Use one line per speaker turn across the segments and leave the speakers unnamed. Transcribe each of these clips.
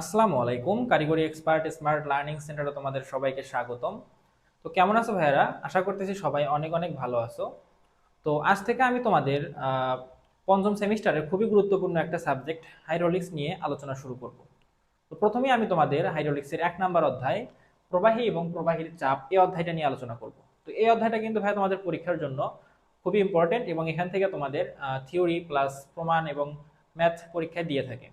আসসালামু আলাইকুম। কারিগরি এক্সপার্ট স্মার্ট লার্নিং সেন্টারে তোমাদের সবাইকে স্বাগতম। তো কেমন আছো ভাইয়ারা? আশা করতেছি সবাই অনেক অনেক ভালো আছো। তো আজ থেকে আমি তোমাদের পঞ্চম সেমিস্টারের খুবই গুরুত্বপূর্ণ একটা সাবজেক্ট হাইড্রোলিক্স নিয়ে আলোচনা শুরু করব। তো প্রথমেই আমি তোমাদের হাইড্রোলিক্সের 1 নাম্বার অধ্যায় প্রবাহী এবং প্রবাহীর চাপ এই অধ্যায়টা নিয়ে আলোচনা করব। তো এই অধ্যায়টা কিন্তু ভাই তোমাদের পরীক্ষার জন্য খুবই ইম্পর্টেন্ট এবং এখান থেকে তোমাদের থিওরি প্লাস প্রমাণ এবং ম্যাথ পরীক্ষায় দিয়ে থাকে।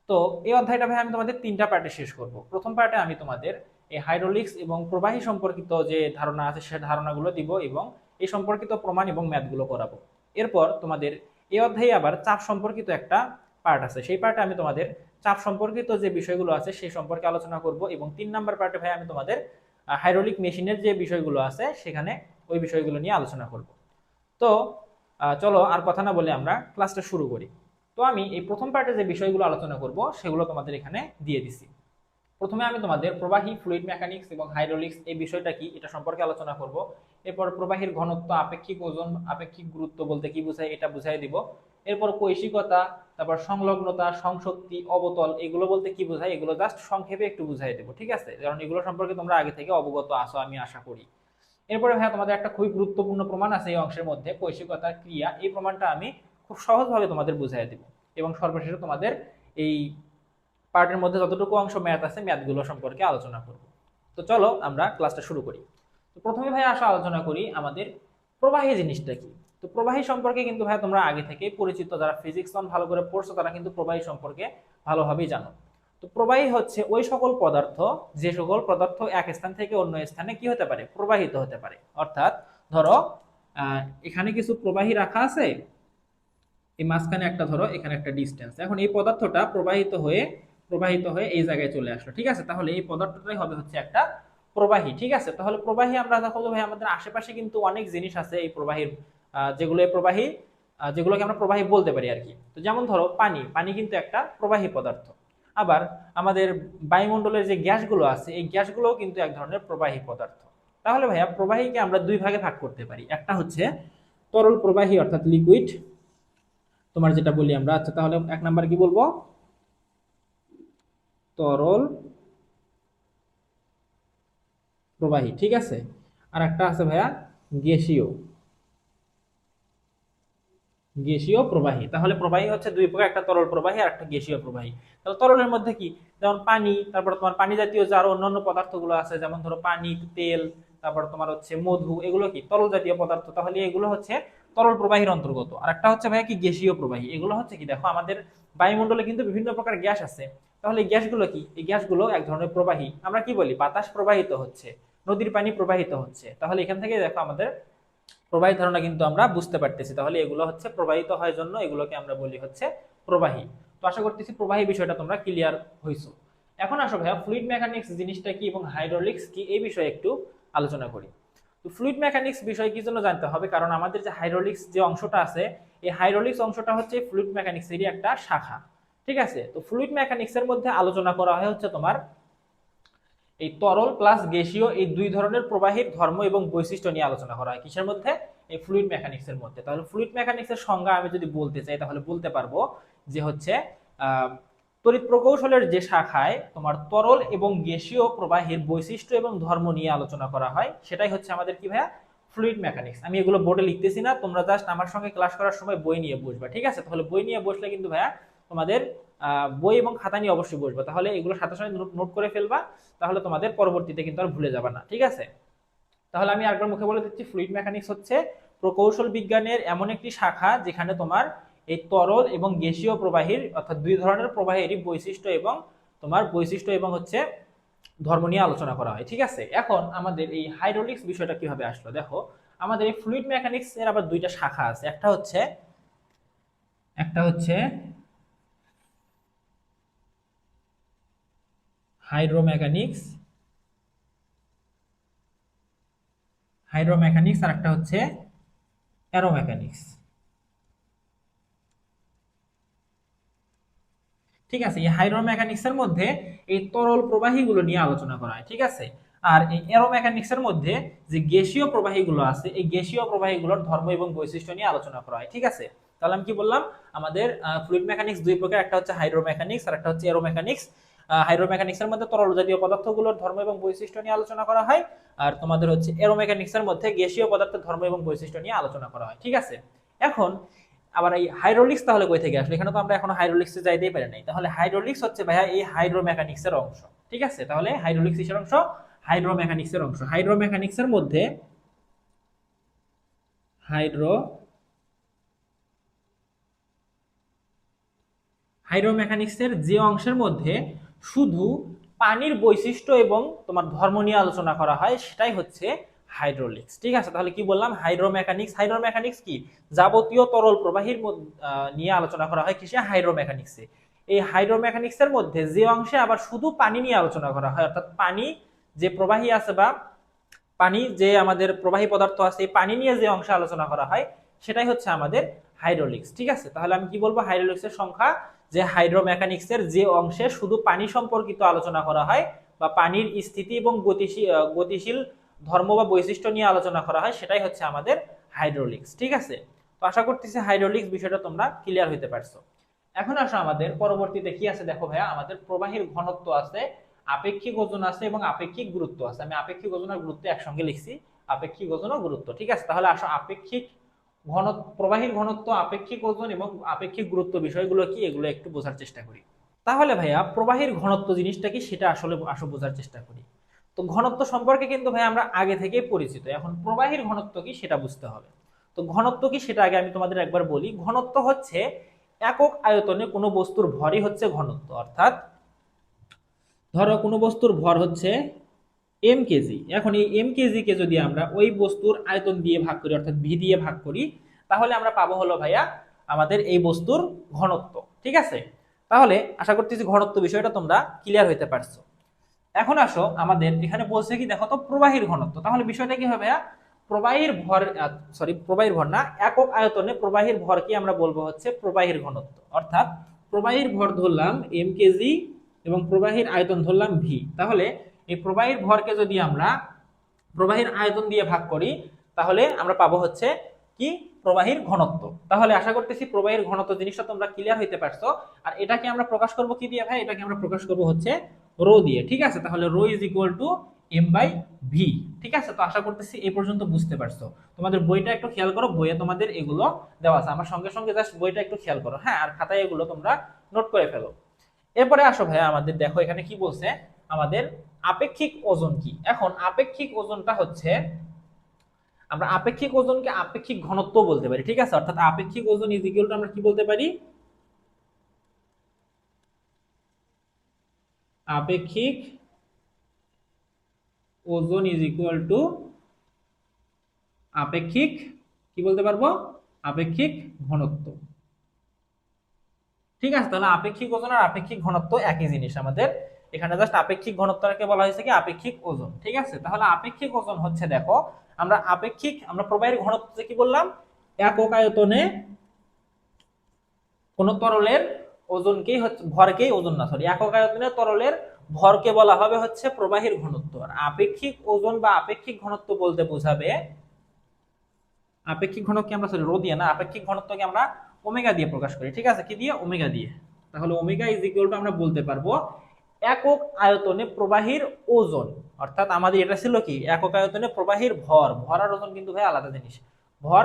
তো এই অধ্যায়টা ভাই আমি তোমাদের 3টা পার্টে শেষ করব। প্রথম পার্টে আমি তোমাদের এই হাইড্রোলিক্স এবং প্রবাহী সম্পর্কিত যে ধারণা আছে সে ধারণাগুলো দিব এবং এই সম্পর্কিত প্রমাণ এবং ম্যাথগুলো করাবো। এরপর তোমাদের এই অধ্যায়ে আবার চাপ সম্পর্কিত একটা পার্ট আছে, সেই পার্টে আমি তোমাদের চাপ সম্পর্কিত যে বিষয়গুলো আছে সেই সম্পর্কে আলোচনা করব এবং 3 নাম্বার পার্টে ভাই আমি তোমাদের হাইড্রোলিক মেশিনের যে বিষয়গুলো আছে সেখানে ওই বিষয়গুলো নিয়ে আলোচনা করব। তো চলো আর কথা না বলে আমরা ক্লাসটা শুরু করি। তো আমি এই প্রথম পার্টে যে বিষয়গুলো আলোচনা করব সেগুলো তোমাদের এখানে দিয়ে দিছি। প্রথমে আমি তোমাদের প্রবাহী ফ্লুইড মেকানিক্স এবং হাইড্রোলিক্স এই বিষয়টা কি এটা সম্পর্কে আলোচনা করব। এরপর প্রবাহীর ঘনত্ব, আপেক্ষিক ওজন, আপেক্ষিক গুরুত্ব বলতে কি বোঝায় এটা বুঝাই দিব। এরপর কৈশিকতা, তারপর সংলগ্নতা, সংশক্তি, অবতল এগুলো বলতে কি বোঝায় এগুলো জাস্ট সংক্ষেপে একটু বুঝাই দেবো, ঠিক আছে? কারণ এগুলো সম্পর্কে তোমরা আগে থেকে অবগত আছো আমি আশা করি। এরপরে ভাইয়া তোমাদের একটা খুবই গুরুত্বপূর্ণ প্রমাণ আছে এই অংশের মধ্যে, কৈশিকতার ক্রিয়া। এই প্রমাণটা আমি খুব সহজভাবে তোমাদের বুঝাই দেব এবং সর্বশেষে তোমাদের এই পার্টের মধ্যে যতটুকু অংশ ম্যাথ আছে ম্যাথগুলো সম্পর্কে আলোচনা করব। তো চলো আমরা ক্লাসটা শুরু করি। তো প্রথমে ভাই আসা আলোচনা করি আমাদের প্রবাহী জিনিসটা কি। তো প্রবাহী সম্পর্কে কিন্তু ভাই তোমরা আগে থেকে পরিচিত, যারা ফিজিক্স ওয়ান ভালো করে পড়ছো তারা কিন্তু প্রবাহী সম্পর্কে ভালোভাবেই জানো। তো প্রবাহী হচ্ছে ওই সকল পদার্থ, যে সকল পদার্থ এক স্থান থেকে অন্য স্থানে কি হতে পারে, প্রবাহিত হতে পারে। অর্থাৎ ধরো এখানে কিছু প্রবাহী রাখা আছে, এই মাঝখানে একটা ধরো এখানে একটা ডিস্টেন্স, এখন এই পদার্থটা প্রবাহিত হয়ে এই জায়গায় চলে আসলো, ঠিক আছে? তাহলে এই পদার্থটাই হবে হচ্ছে একটা প্রবাহী, ঠিক আছে? তাহলে প্রবাহী আমরা দেখো ভাই আমাদের আশেপাশে কিন্তু অনেক জিনিস আছে এই প্রবাহীর, যেগুলো এই প্রবাহী, যেগুলোকে আমরা প্রবাহী বলতে পারি আর কি। তো যেমন ধরো পানি, পানি কিন্তু একটা প্রবাহী পদার্থ। আবার আমাদের বায়ুমণ্ডলের যে গ্যাসগুলো আছে এই গ্যাসগুলোও কিন্তু এক ধরনের প্রবাহী পদার্থ। তাহলে ভাইয়া প্রবাহীকে আমরা দুই ভাগে ভাগ করতে পারি, একটা হচ্ছে তরল প্রবাহী অর্থাৎ লিকুইড, তোমার যেটা বলি আমরা। আচ্ছা তাহলে 1 নাম্বার কি বলবো, তরল প্রবাহী, ঠিক আছে? আর একটা আছে ভাইয়া গ্যাসীয়, গ্যাসীয় প্রবাহী। তাহলে প্রবাহী হচ্ছে দুই প্রকার, একটা তরল প্রবাহী আর একটা গ্যাসীয় প্রবাহী। তাহলে তরলের মধ্যে কি, যেমন পানি, তারপর তোমার পানি জাতীয় যে আরো অন্যান্য পদার্থগুলো আছে যেমন ধরো পানি, তেল, তারপর তোমার হচ্ছে মধু, এগুলো কি তরল জাতীয় পদার্থ। তাহলে এগুলো হচ্ছে তরল প্রবাহীর অন্তর্গত। আর একটা হচ্ছে ভাইয়া কি গ্যাসীয় প্রবাহী। এগুলো হচ্ছে কি, দেখো আমাদের বায়ুমণ্ডলে কিন্তু বিভিন্ন প্রকার গ্যাস আছে। তাহলে এই গ্যাসগুলো কি, এই গ্যাসগুলো এক ধরনের প্রবাহী। আমরা কি বলি, বাতাস প্রবাহিত হচ্ছে, নদীর পানি প্রবাহিত হচ্ছে। তাহলে এখান থেকে দেখো আমাদের প্রবাহী ধারণা কিন্তু আমরা বুঝতে পারতেছি। তাহলে এগুলো হচ্ছে প্রবাহিত হয় জন্য এগুলোকে আমরা বলি হচ্ছে প্রবাহী। তো আশা করতেছি প্রবাহী বিষয়টা তোমরা ক্লিয়ার হইছো। এখন আসো ভাইয়া ফ্লুইড মেকানিক্স জিনিসটা কি এবং হাইড্রোলিক্স কি এই বিষয়ে একটু আলোচনা করি। তো ফ্লুইড মেকানিক্স বিষয় কি জন্য জানতে হবে, কারণ আমাদের যে হাইড্রোলিক্স যে অংশটা আছে এই হাইড্রোলিক্স অংশটা হচ্ছে ফ্লুইড মেকানিক্সেরই একটা শাখা, ঠিক আছে? তো ফ্লুইড মেকানিক্সের মধ্যে আলোচনা করা হয় হচ্ছে তোমার এই তরল প্লাস গ্যাসীয় এই দুই ধরনের প্রবাহীর ধর্ম এবং বৈশিষ্ট্য নিয়ে আলোচনা করা হয় কিসের মধ্যে, এই ফ্লুইড মেকানিক্স এর মধ্যে। তাহলে ফ্লুইড মেকানিক্স এর সংজ্ঞা আমি যদি বলতে চাই তাহলে বলতে পারবো যে হচ্ছে তড়িৎ প্রকৌশলের যে শাখায় তোমার তরল এবং গ্যাসীয় প্রবাহীর বৈশিষ্ট্য এবং ধর্ম নিয়ে আলোচনা করা হয় সেটাই হচ্ছে আমাদের কি ভাইয়া, ফ্লুইড মেকানিক্স। আমি এগুলো বোর্ডে লিখতেছি না, তোমরা জাস্ট আমার সঙ্গে ক্লাস করার সময় বই নিয়ে বসবা, ঠিক আছে? তাহলে বই নিয়ে বসলে কিন্তু ভাইয়া তোমাদের বই এবং খাতা নিয়ে অবশ্যই বসবা, তাহলে এগুলো সাথে সাথে নোট করে ফেলবা, তাহলে তোমাদের পরবর্তীতে কিন্তু আর ভুলে যাবে না, ঠিক আছে? তাহলে আমি আরেকবার মুখে বলে দিচ্ছি, ফ্লুইড মেকানিক্স হচ্ছে প্রকৌশল বিজ্ঞানের এমন একটি শাখা যেখানে তোমার এই তরল এবং গ্যাসীয় প্রবাহীর অর্থাৎ দুই ধরনের প্রবাহেরই বৈশিষ্ট্য এবং হচ্ছে ধর্ম নিয়ে আলোচনা করা হয়, ঠিক আছে? এখন আমাদের এই হাইড্রোলিক্স বিষয়টা কিভাবে আসলো, দেখো আমাদের এই ফ্লুইড মেকানিক্স এর আবার দুইটা শাখা আছে, একটা হচ্ছে হাইড্রোমেকানিক্স, আর একটা হচ্ছে অ্যারোমেকানিক্স, ঠিক আছে? এই হাইড্রোমেকানিক্স এর মধ্যে এই তরল প্রবাহীগুলো নিয়ে আলোচনা করা হয়, ঠিক আছে? আর এই অ্যারোমেকানিক্স এর মধ্যে যে গ্যাসীয় প্রবাহীগুলো আছে এই গ্যাসীয় প্রবাহীগুলোর ধর্ম এবং বৈশিষ্ট্য নিয়ে আলোচনা করা হয়, ঠিক আছে? তাহলে আমি কি বললাম, আমাদের ফ্লুইড মেকানিক্স দুই প্রকার, একটা হচ্ছে হাইড্রোমেকানিক্স আর একটা হচ্ছে অ্যারোমেকানিক্স। হাইড্রোমেকানিক্সের মধ্যে তরল জাতীয় পদার্থগুলোর ধর্ম এবং বৈশিষ্ট্য নিয়ে আলোচনা করা হয়, আর তোমাদের হচ্ছে এরোমেকানিক্সের মধ্যে গ্যাসীয় পদার্থের ধর্ম এবং বৈশিষ্ট্য নিয়ে আলোচনা করা হয়। ঠিক আছে, এখন আবার এই হাইড্রোলিক্স তাহলে কই থেকে আসলে? এখানে তো আমরা এখনো হাইড্রোলিক্সে যাইতেই পারি নাই। তাহলে হাইড্রোলিক্স হচ্ছে ভাইয়া এই হাইড্রোমেকানিক্সের অংশ। ঠিক আছে, তাহলে হাইড্রোলিক্স কিসের অংশ? হাইড্রোমেকানিক্সের অংশ। হাইড্রোমেকানিক্সের মধ্যে হাইড্রোমেকানিক্সের যে অংশের মধ্যে শুধু পানির বৈশিষ্ট্য এবং তোমার ধর্ম নিয়ে আলোচনা করা হয় সেটাই হচ্ছে হাইড্রোলিক্স। ঠিক আছে, তাহলে কি বললাম? হাইড্রোমেকানিক্স। হাইড্রোমেকানিক্স কি? যাবতীয় তরল প্রবাহীর নিয়ে আলোচনা করা হয় কিসে? হাইড্রোমেকানিক্সে। এই হাইড্রোমেকানিক্সের মধ্যে যে অংশে আবার শুধু পানি নিয়ে আলোচনা করা হয়, অর্থাৎ পানি যে প্রবাহী আছে বা পানি যে আমাদের প্রবাহী পদার্থ আছে, এই পানি নিয়ে যে অংশে আলোচনা করা হয় সেটাই হচ্ছে আমাদের হাইড্রোলিক্স। ঠিক আছে, তাহলে আমি কি বলবো? হাইড্রোলিক্সের সংখ্যা যে হাইড্রোমেকানিক্সের যে অংশে শুধু পানি সম্পর্কিত আলোচনা করা হয় বা পানির স্থিতি এবং গতিশীল ধর্ম বা বৈশিষ্ট্য নিয়ে আলোচনা করা হয় সেটাই হচ্ছে আমাদের হাইড্রোলিক্স। ঠিক আছে, তো আশা করতেছি হাইড্রোলিক্স বিষয়টা তোমরা ক্লিয়ার হইতে পারছো। এখন আসো আমাদের পরবর্তীতে কি আছে দেখো ভাইয়া, আমাদের প্রবাহীর ঘনত্ব আছে, আপেক্ষিক ওজন আছে এবং আপেক্ষিক গুরুত্ব আছে। আমি আপেক্ষিক ওজন আর গুরুত্ব একসঙ্গে লিখছি, আপেক্ষিক ওজন ও গুরুত্ব। ঠিক আছে, তাহলে আসো আপেক্ষিক ঘনত্ব, প্রবাহীর ঘনত্ব, আপেক্ষিক ওজন এবং আপেক্ষিক গুরুত্ব বিষয়গুলো কি এগুলো একটু বোঝার চেষ্টা করি। তাহলে ভাইয়া প্রবাহীর ঘনত্ব জিনিসটা কি সেটা আসলে আসো বোঝার চেষ্টা করি। তো ঘনত্ব সম্পর্কে কিন্তু ভাই আমরা আগে থেকেই পরিচিত, এখন প্রবাহীর ঘনত্ব কি সেটা বুঝতে হবে। তো ঘনত্ব কি সেটা আগে আমি তোমাদের একবার বলি। ঘনত্ব হচ্ছে একক আয়তনে কোনো বস্তুর ভরই হচ্ছে ঘনত্ব। অর্থাৎ ধরো কোনো বস্তুর ভর হচ্ছে এম কেজি, এখন এই এম কেজি কে যদি আমরা ওই বস্তুর আয়তন দিয়ে ভাগ করি অর্থাৎ ভি দিয়ে ভাগ করি, তাহলে আমরা পাবো হলো ভাইয়া আমাদের এই বস্তুর ঘনত্ব। ঠিক আছে, তাহলে আশা করতেছি ঘনত্ব বিষয়টা তোমরা ক্লিয়ার হইতে পারছো। এখন আসো আমাদের এখানে বলছে কি দেখো তো, প্রবাহীর ঘনত্ব। তাহলে বিষয়টা কি হবে ভাইয়া? প্রবাহীর ভর, প্রবাহীর ভর না, একক আয়তনে প্রবাহীর ভর কি আমরা বলবো হচ্ছে প্রবাহীর ঘনত্ব। অর্থাৎ প্রবাহীর ভর ধরলাম এম কেজি এবং প্রবাহীর আয়তন ধরলাম ভি। তাহলে এই প্রবাহীর ভরকে যদি আমরা প্রবাহীর আয়তন দিয়ে ভাগ করি তাহলে আমরা পাবো হচ্ছে কি? প্রবাহীর ঘনত্ব। তাহলে আশা করতেছি প্রবাহীর ঘনত্ব জিনিসটা তোমরা ক্লিয়ার হইতে পারছো। আর এটাকে আমরা প্রকাশ করব কি দিয়ে ভাই? এটাকে আমরা প্রকাশ করব হচ্ছে রো দিয়ে। ঠিক আছে, তাহলে rho is equal to m by v. ঠিক আছে, তো আশা করতেছি এই পর্যন্ত বুঝতে পারছো। তোমাদের বইটা একটু খেয়াল করো, বইয়ে তোমাদের এগুলো দেওয়া আছে, আমার সঙ্গে সঙ্গে জাস্ট বইটা একটু খেয়াল করো, হ্যাঁ, আর খাতায় এগুলো তোমরা নোট করে ফেলো। এরপরে আসো ভাইয়া আমাদের দেখো এখানে কি বলছে, আমাদের আপেক্ষিক ওজন কি। এখন আপেক্ষিক ওজনটা হচ্ছে, আমরা আপেক্ষিক ওজনকে আপেক্ষিক ঘনত্ব বলতে পারি। ঠিক আছে, অর্থাৎ আপেক্ষিক ওজন ইজ ইকুয়াল টু আমরা কি বলতে পারি? আপেক্ষিক ওজন ইজ ইকুয়াল টু আপেক্ষিক, কি বলতে পারবো? আপেক্ষিক ঘনত্ব। ঠিক আছে, তাহলে আপেক্ষিক ওজন আর আপেক্ষিক ঘনত্ব একই জিনিস আমাদের। এখানে জাস্ট আপেক্ষিক ঘনত্বটাকে বলা হয়েছে কি আপেক্ষিক ওজন। ঠিক আছে, তাহলে আপেক্ষিক ওজন হচ্ছে দেখো, আমরা প্রবাহীর ঘনত্ব কি বললাম? একক আয়তনে কোন তরলের ওজনকেই হচ্ছে, ভরকেই ওজন না, সরি, একক আয়তনে তরলের ভরকে বলা হবে হচ্ছে প্রবাহীর ঘনত্ব। আর আপেক্ষিক ওজন বা আপেক্ষিক ঘনত্ব বলতে বোঝাবে, আপেক্ষিক ঘনত্বকে আমরা সরি রো দিয়ে না, আপেক্ষিক ঘনত্বকে আমরা ওমেগা দিয়ে প্রকাশ করি। ঠিক আছে, কি দিয়ে? ওমেগা দিয়ে। তাহলে ওমেগা ইজ ইকুয়াল টু আমরা বলতে পারবো একক আয়তনে প্রবাহীর ওজন। অর্থাৎ আমাদের এটা ছিল কি? একক আয়তনে প্রবাহীর ভর। ভর আর ওজন কিন্তু ভাই আলাদা জিনিস। ভর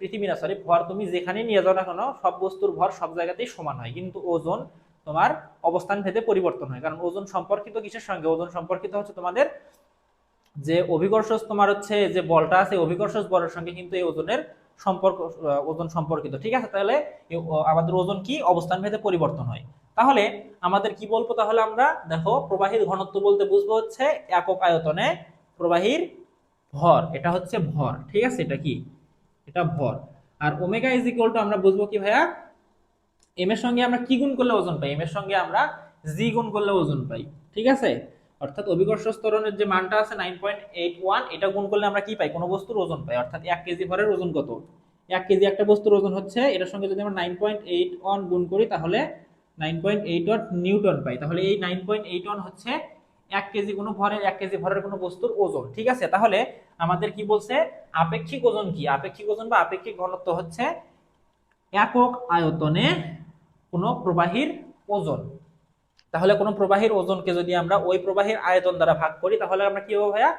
পৃথিবী না, সরি, ভর তুমি যেখানে নিয়ে যাও না কেন সব বস্তুর ভর সব জায়গাতেই সমান হয়, কিন্তু ওজন তোমার অবস্থান ভেদে পরিবর্তন হয়। কারণ ওজন সম্পর্কিত কিসের সঙ্গে? ওজন সম্পর্কিত হচ্ছে তোমাদের যে অভিকর্ষ, তোমার হচ্ছে যে বলটা আছে অভিকর্ষ বলের সঙ্গে কিন্তু এই ওজনের সম্পর্ক, ওজন সম্পর্কিত। ঠিক আছে, তাহলে আমাদের ওজন কি? অবস্থান ভেদে পরিবর্তন হয়। তাহলে আমাদের কি বলবো? তাহলে আমরা দেখো প্রবাহীর ঘনত্ব বলতে বুঝবো হচ্ছে একক আয়তনে প্রবাহীর ভর, এটা হচ্ছে ভর। ঠিক আছে, এটা কি? এটা ভর। আর ওমেগা ইজ ইকুয়াল টু আমরা বুঝবো কি ভাইয়া? এম এর সঙ্গে আমরা কি গুণ করলে ওজন পাই? এম এর সঙ্গে আমরা জি গুণ করলে ওজন পাই। ঠিক আছে, অর্থাৎ অভিকর্ষ ত্বরণের যে মানটা আছে 9.81, এটা গুণ করলে আমরা কি পাই? কোনো বস্তুর ওজন পাই। অর্থাৎ 1 কেজি ভরের ওজন কত? 1 কেজি একটা বস্তুর ওজন হচ্ছে, এটার সঙ্গে যদি আমরা 9.81 গুণ করি তাহলে 9.81 নিউটন পাই। তাহলে এই 9.81 হচ্ছে 1 কেজি কোনো ভরের, 1 কেজি ভরের কোনো বস্তুর ওজন। ঠিক আছে, তাহলে আমাদের কি বলছে? আপেক্ষিক ওজন কি? আপেক্ষিক ওজন বা আপেক্ষিক ঘনত্ব হচ্ছে একক আয়তনে কোন প্রবাহীর ওজন। তাহলে কোনো প্রবাহীর ওজনকে যদি আমরা ওই প্রবাহীর আয়তন দ্বারা ভাগ করি তাহলে আমরা কি পাবো ভাইয়া,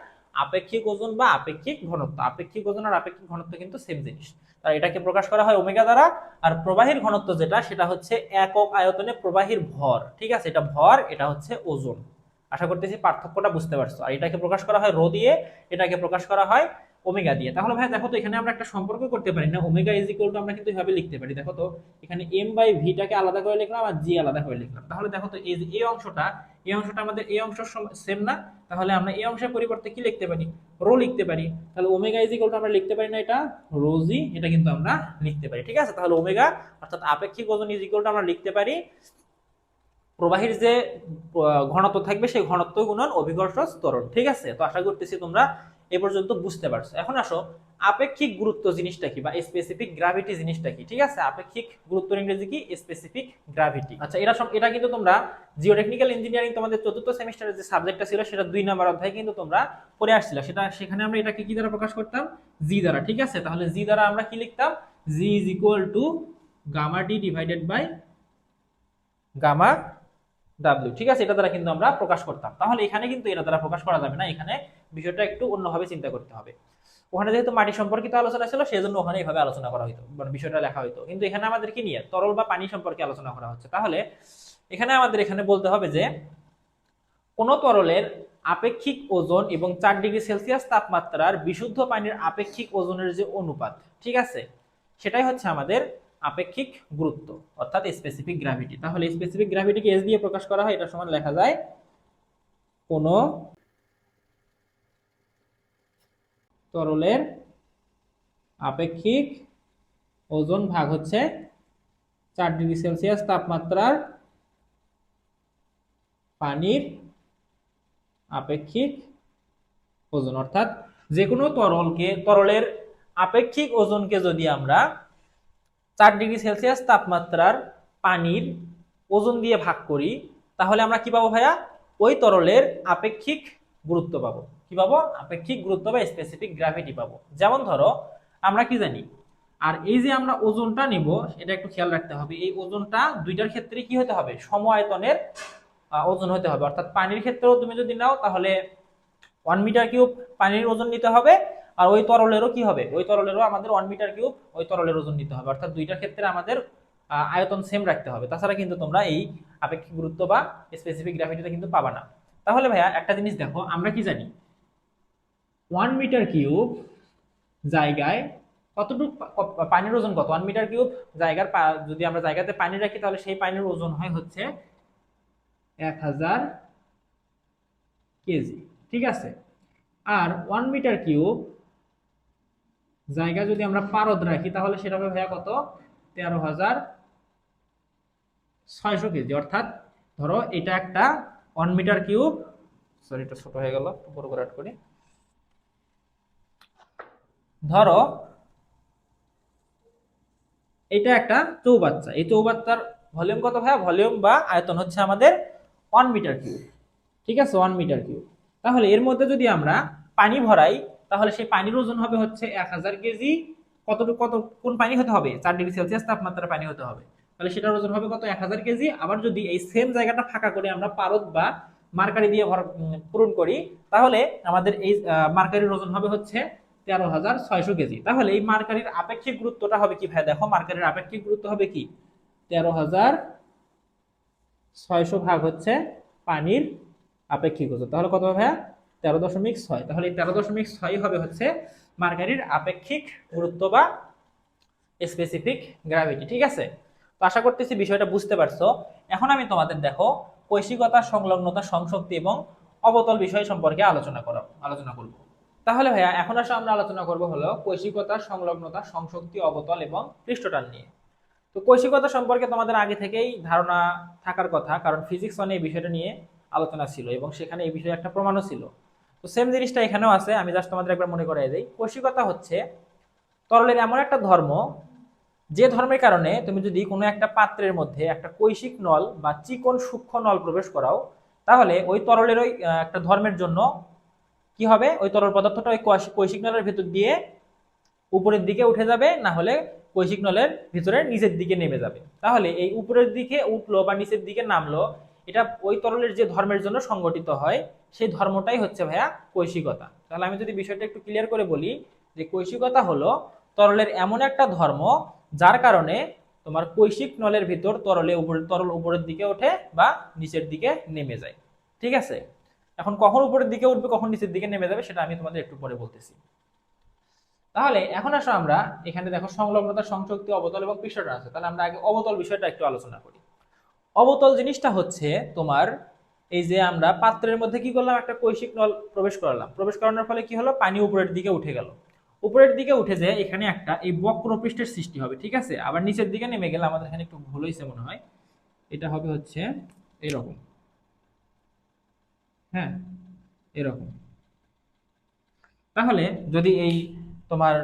আপেক্ষিক ওজন বা আপেক্ষিক ঘনত্ব। আপেক্ষিক ওজন আর আপেক্ষিক ঘনত্ব কিন্তু সেম জিনিস। তাই এটাকে প্রকাশ করা হয় ওমেগা দ্বারা। আর প্রবাহীর ঘনত্ব যেটা, সেটা হচ্ছে একক আয়তনে প্রবাহীর ভর। ঠিক আছে, এটা ভর, এটা হচ্ছে ওজন। আশা করতেছি পার্থক্যটা বুঝতে পারছো। আর এটাকে প্রকাশ করা হয় রো দিয়ে, এটাকে প্রকাশ করা হয় ওমেগা দিয়ে। তাহলে ভাই দেখো তো, এখানে আমরা একটা সম্পর্ক করতে পারি না, ওমেগা ইজ ইকুয়াল টু আমরা কিন্তু এভাবে লিখতে পারি। দেখো তো, এখানে এম বাই ভিটাকে আলাদা করে লিখলাম আর জি আলাদা করে লিখলাম। তাহলে দেখো তো, এই যে এই অংশটা, এই অংশটা আমাদের এই অংশ সেম না? তাহলে আমরা এই অংশের পরিবর্তে কি লিখতে পারি, রো লিখতে পারি। তাহলে ওমেগা ইজ ইকুয়াল টু আমরা লিখতে পারি না এটা রো জি, এটা কিন্তু আমরা লিখতে পারি। ঠিক আছে, তাহলে ওমেগা অর্থাৎ আপেক্ষিক ওজন ইজ ইকুয়াল টু আমরা লিখতে পারি প্রবাহীর যে ঘনত্ব থাকবে সেই ঘনত্ব গুণন অভিকর্ষ ত্বরণ। ঠিক আছে, তো আশা করতেছি তোমরা এ পর্যন্ত বুঝতে পারছো। এখন আসো, আপেক্ষিক গুরুত্ব জিনিসটা কি বা স্পেসিফিক গ্র্যাভিটি জিনিসটা কি। ঠিক আছে, আপেক্ষিক গুরুত্বের ইংরেজি কি, স্পেসিফিক গ্র্যাভিটি। আচ্ছা, এটা কিন্তু তোমরা জিওটেকনিক্যাল ইঞ্জিনিয়ারিং তোমাদের চতুর্থ সেমিস্টারের যে সাবজেক্টটা ছিল সেটা 2 নম্বর অধ্যায় কিন্তু তোমরা পড়ে আসছিল। সেখানে আমরা এটাকে কি দ্বারা প্রকাশ করতাম, জি দ্বারা। ঠিক আছে, তাহলে জি দ্বারা আমরা কি লিখতাম, G is equal to gamma D divided by gamma W. ঠিক আছে, এটা দ্বারা কিন্তু আমরা প্রকাশ করতাম। তাহলে এখানে কিন্তু এটা দ্বারা প্রকাশ করা যাবে না, এখানে বিষয়টা একটু অন্যভাবে চিন্তা করতে হবে। ওখানে যেহেতু মাটি সম্পর্কিত আলোচনা ছিল সেজন্য ওখানে এইভাবে আলোচনা করা হইতো, মানে বিষয়টা লেখা হইতো। কিন্তু এখানে আমাদের কি নিয়ে, তরল বা পানি সম্পর্কে আলোচনা করা হচ্ছে। তাহলে এখানে আমাদের এখানে বলতে হবে যে কোন তরলের আপেক্ষিক ওজন এবং 4 ডিগ্রি সেলসিয়াস তাপমাত্রার বিশুদ্ধ পানির আপেক্ষিক ওজনের যে অনুপাত, ঠিক আছে, সেটাই হচ্ছে আমাদের আপেক্ষিক গুরুত্ব অর্থাৎ স্পেসিফিক গ্র্যাভিটি। তাহলে স্পেসিফিক গ্র্যাভিটিকে এস দিয়ে প্রকাশ করা হয়, এটা সমান লেখা যায় কোন তরলের আপেক্ষিক ওজন ভাগ হচ্ছে 4 ডিগ্রি সেলসিয়াস তাপমাত্রার পানির আপেক্ষিক ওজন। অর্থাৎ যে কোনো তরলের আপেক্ষিক ওজনকে যদি আমরা 4 ডিগ্রি সেলসিয়াস তাপমাত্রার পানির ওজন দিয়ে ভাগ করি তাহলে আমরা কি পাবো ভাইয়া, ওই তরলের আপেক্ষিক গুরুত্ব পাবো। কি পাবো, আপেক্ষিক গুরুত্ব বা স্পেসিফিক গ্র্যাভিটি পাবো। যেমন ধরো আমরা কি জানি, আর এই যে আমরা ওজনটা নিব এটা একটু খেয়াল রাখতে হবে, এই ওজনটা দুইটার ক্ষেত্রে কি হতে হবে, সম আয়তনের ওজন হতে হবে। অর্থাৎ পানির ক্ষেত্রেও তুমি যদি নাও তাহলে 1 মিটার কিউব পানির ওজন নিতে হবে, আর ওই তরলেরও কি হবে, ওই তরলেরও আমাদের 1 মিটার কিউব ওই তরলের ওজন নিতে হবে। অর্থাৎ দুইটার ক্ষেত্রে আমাদের আয়তন সেম রাখতে হবে, তাছাড়া কিন্তু তোমরা এই আপেক্ষিক গুরুত্ব বা স্পেসিফিক গ্র্যাভিটিটা কিন্তু পাবা না। তাহলে ভাইয়া একটা জিনিস দেখো, আমরা কি জানি 1 মিটার কিউব জায়গায় কতটুকু পানির ওজন কত, 1 মিটার কিউব জায়গার যদি আমরা জায়গাতে পানি রাখি তাহলে সেই পানির ওজন হয় হচ্ছে 1000 কেজি। ঠিক আছে, আর 1 মিটার কিউব জায়গা যদি আমরা পারদ রাখি তাহলে সেটা হবে ভাইয়া কত, 13,600 কেজি। অর্থাৎ ধরো এটা একটা 1 মিটার কিউব, সরি এটা ছোট হয়ে গেল, বড় করে অ্যাড করি। ধরো এটা একটা চৌবাচ্চা, এই চৌবাচ্চার ভলিউম কত ভাইয়া, ভলিউম বা আয়তন হচ্ছে আমাদের 1 মিটার কিউব। ঠিক আছে, 1 মিটার কিউব। তাহলে এর মধ্যে যদি আমরা পানি ভরাই তাহলে সেই পানির ওজন হবে হচ্ছে 1000 কেজি। কত কোন পানি হতে হবে, 4 ডিগ্রি সেলসিয়াস তাপমাত্রার পানি হতে হবে, তাহলে সেটার ওজন হবে কত, 1000 কেজি। আবার যদি এই সেম জায়গাটা ফাঁকা করে আমরা পারদ বা মার্কারি দিয়ে পূরণ করি তাহলে আমাদের এই মার্কারির ওজন হবে হচ্ছে 13,600 কেজি। তাহলে এই মার্কারির আপেক্ষিক গুরুত্বটা হবে কি ভাই, দেখো মার্কারির আপেক্ষিক গুরুত্ব হবে কি, 13,600 ভাগ হচ্ছে পানির আপেক্ষিক ওজন। তাহলে কত হবে ভাইয়া, 13.6। তাহলে এই 13.6 হবে হচ্ছে মার্কারির আপেক্ষিক গুরুত্ব বা স্পেসিফিক গ্র্যাভিটি। ঠিক আছে, তো আশা করতেছি বিষয়টা বুঝতে পারছো। এখন আমি তোমাদের দেখো কৈশিকতা, সংলগ্নতা, সংশক্তি এবং অবতল বিষয় সম্পর্কে আলোচনা করব। তাহলে ভাইয়া এখন আসলে আমরা আলোচনা করব হলো কৈশিকতা, সংলগ্নতা, সংশক্তি, অবতল এবং পৃষ্ঠটান নিয়ে। তো কৈশিকতা সম্পর্কে তোমাদের আগে থেকেই ধারণা থাকার কথা, কারণ ফিজিক্স ওয়ানে এই বিষয়টা নিয়ে আলোচনা ছিল এবং সেখানে এই বিষয়ে একটা প্রমাণও ছিল। তো সেম জিনিসটা এখানেও আছে, আমি জাস্ট তোমাদের একবার মনে করাই দেই। কৈশিকতা হচ্ছে তরলের এমন একটা ধর্ম যে ধর্মের কারণে তুমি যদি কোনো একটা পাত্রের মধ্যে একটা কৈশিক নল বা চিকন সূক্ষ্ম নল প্রবেশ করাও তাহলে ওই তরলের ওই একটা ধর্মের জন্য কি হবে, ওই তরল পদার্থটা ওই কৈশিক নলের ভেতর দিয়ে উপরের দিকে উঠে যাবে, না হলে কৈশিক নলের ভিতরে নিচের দিকে নেমে যাবে। তাহলে এই উপরের দিকে উঠলো বা নিচের দিকে নামলো এটা ওই তরলের যে ধর্মের জন্য সংগঠিত হয় সেই ধর্মটাই হচ্ছে ভাইয়া কৈশিকতা। তাহলে আমি যদি বিষয়টা একটু ক্লিয়ার করে বলি যে কৈশিকতা হলো তরলের এমন একটা ধর্ম যার কারণে তোমার কৈশিক নলের ভিতর তরল উপরের দিকে ওঠে বা নিচের দিকে নেমে যায়। ঠিক আছে, এখন কখন উপরের দিকে উঠবে কখন নিচের দিকে নেমে যাবে সেটা আমি তোমাদের একটু পরে বলতেছি। তাহলে এখন আসো আমরা এখানে দেখো সংলগ্নতা, সংশক্তি, অবতল এবং পৃষ্ঠটান আছে। তাহলে আমরা আগে অবতল বিষয়টা একটু আলোচনা করি। অবতল জিনিসটা হচ্ছে তোমার এই যে আমরা পাত্রের মধ্যে কি করলাম, একটা কৈশিক নল প্রবেশ করালাম, প্রবেশ করানোর ফলে কি হলো, পানি উপরের দিকে উঠে গেল। উপরের দিকে উঠে যে এখানে একটা এই বক্রপৃষ্ঠের সৃষ্টি হবে। ঠিক আছে, আবার নিচের দিকে নেমে গেলে আমাদের এখানে একটু ভুল হয়েছে মনে হয়, এটা হবে হচ্ছে এরকম। হ্যাঁ, এরকম। তাহলে যদি এই তোমার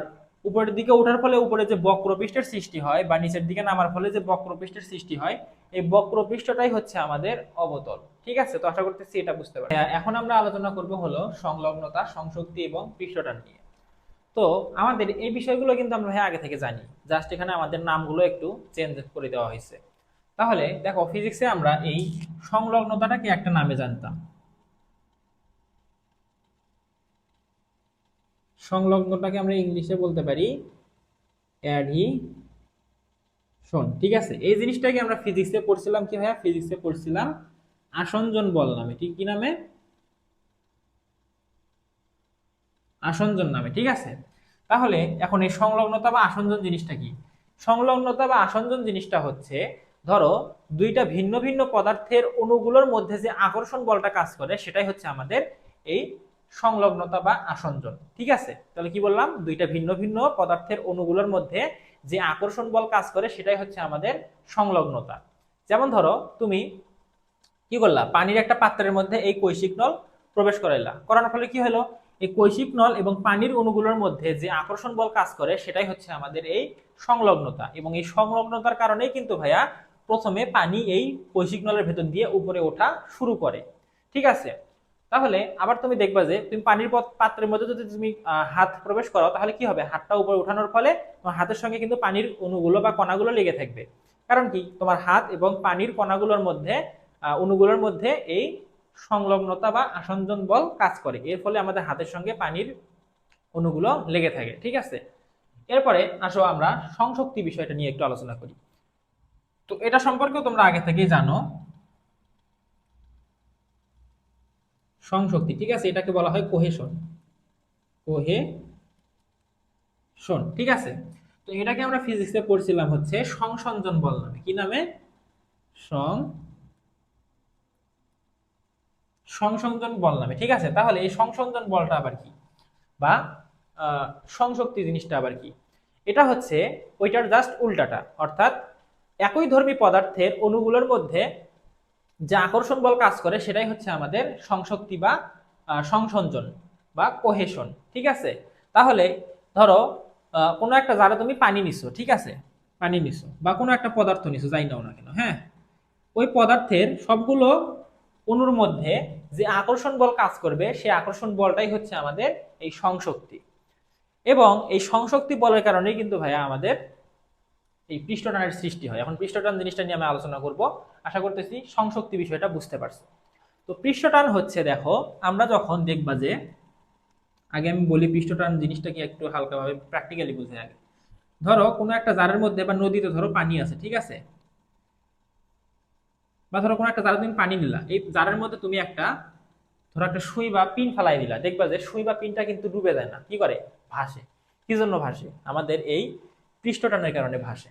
উপরের দিকে ওঠার ফলে উপরে যে বক্রপৃষ্ঠের সৃষ্টি হয় বা নিচের দিকে নামার ফলে যে বক্রপৃষ্ঠের সৃষ্টি হয়, এই বক্রপৃষ্ঠটাই হচ্ছে আমাদের অবতল। ঠিক আছে, তো আশা করতেছি এটা বুঝতে পারছি। এখন আমরা আলোচনা করব হলো সংলগ্নতা, সংশক্তি এবং পৃষ্ঠটান নিয়ে। তো আমাদের এই বিষয়গুলো কিন্তু আমরা আগে থেকে জানি, জাস্ট এখানে আমাদের নামগুলো একটু চেঞ্জ করে দেওয়া হয়েছে। তাহলে দেখো ফিজিক্সে আমরা এই সংলগ্নতাটাকে একটা নামে জানতাম, সংলগ্নটাকে আমরা ইংলিশে বলতে পারি অ্যাডহিশন। ঠিক আছে, এই জিনিসটাকে আমরা ফিজিক্সে পড়ছিলাম কি ভাইয়া, ফিজিক্সে পড়ছিলাম আসঞ্জন বল নামে। ঠিক কি নামে, আসঞ্জন নামে। ঠিক আছে, তাহলে এখন এই সংলগ্নতা বা আসঞ্জন জিনিসটা কি? সংলগ্নতা বা আসঞ্জন জিনিসটা হচ্ছে ধরো দুইটা ভিন্ন ভিন্ন পদার্থের অণুগুলোর মধ্যে যে আকর্ষণ বলটা কাজ করে সেটাই হচ্ছে আমাদের এই সংলগ্নতা বা আসঞ্জন। ঠিক আছে, তাহলে কি বললাম, দুইটা ভিন্ন ভিন্ন পদার্থের অণুগুলোর মধ্যে যে আকর্ষণ বল কাজ করে সেটাই হচ্ছে আমাদের সংলগ্নতা। যেমন ধরো তুমি কি করলা, পানির একটা পাত্রের মধ্যে এই কৈশিক নল প্রবেশ করাইলা, করানোর ফলে কি হলো, এই কৈশিক নল এবং পানির অণুগুলোর মধ্যে যে আকর্ষণ বল কাজ করে সেটাই হচ্ছে আমাদের এই সংলগ্নতা। এবং এই সংলগ্নতার কারণেই কিন্তু ভাইয়া প্রথমে পানি এই কৈশিক নলের ভেতর দিয়ে উপরে ওঠা শুরু করে। ঠিক আছে, তাহলে আবার তুমি দেখবা যে তুমি পানির পাত্রের মধ্যে যদি তুমি হাত প্রবেশ করো তাহলে কি হবে, হাতটা উপরে ওঠানোর ফলে তোমার হাতের সঙ্গে কিন্তু পানির অণুগুলো বা কণাগুলো লেগে থাকবে। কারণ কি, তোমার হাত এবং পানির কণাগুলোর মধ্যে অণুগুলোর মধ্যে এই সংলগ্নতা বা আসঞ্জন বল কাজ করে, এর ফলে আমাদের হাতের সঙ্গে পানির অণুগুলো লেগে থাকে। ঠিক আছে, এরপরে আসো আমরা সংশক্তি বিষয়টা নিয়ে একটু আলোচনা করি। তো এটা সম্পর্কে তোমরা আগে থেকেই জানো, সংশক্তি। ঠিক আছে, এটাকে বলা হয় কোহেশন, কোহেশন। ঠিক আছে, তো এটাকে আমরা ফিজিক্সে পড়ছিলাম হচ্ছে সংসঞ্জন বল নামে। কি নামে, সংসঞ্জন বল নামে। ঠিক আছে, তাহলে এই সংসঞ্জন বলটা আবার কি, বা সংশক্তি জিনিসটা আবার কি? এটা হচ্ছে ওইটার জাস্ট উল্টাটা, অর্থাৎ একই ধর্মী পদার্থের অণুগুলোর মধ্যে যে আকর্ষণ বল কাজ করে সেটাই হচ্ছে আমাদের সংশক্তি বা সংসঞ্জন বা কোহেশন। ঠিক আছে, তাহলে ধরো কোনো একটা জারে তুমি পানি নিছো, ঠিক আছে, পানি নিছো বা কোনো একটা পদার্থ নিছো, যাই নাও না কেন, হ্যাঁ, ওই পদার্থের সবগুলো অণুর মধ্যে যে আকর্ষণ বল কাজ করবে সেই আকর্ষণ বলটাই হচ্ছে আমাদের এই সংশক্তি। এবং এই সংশক্তি বলের কারণেই কিন্তু ভাইয়া আমাদের এই পৃষ্ঠটানের সৃষ্টি হয়। এখন পৃষ্ঠটান জিনিসটা নিয়ে আমি আলোচনা করব, আশা করতেছি সংশক্তি বিষয়টা বুঝতে পারছো। তো পৃষ্ঠটান হচ্ছে, দেখো আমরা যখন দেখবা যে, আগে আমি বলি পৃষ্ঠটান জিনিসটা কি একটু হালকাভাবে প্র্যাকটিক্যালি বুঝে আগে। ধরো কোনো একটা জারের মধ্যে বা নদীতে ধরো পানি আছে, ঠিক আছে, বা ধরো কোনো একটা জারে তুমি পানি নিলা, এই জারের মধ্যে তুমি একটা ধরো একটা সুই বা পিন ফেলাই দিলা, দেখবা যে সুই বা পিনটা কিন্তু ডুবে যায় না, কি করে, ভাসে। কি জন্য ভাসে, আমাদের এই পৃষ্ঠটানের কারণে ভাসে।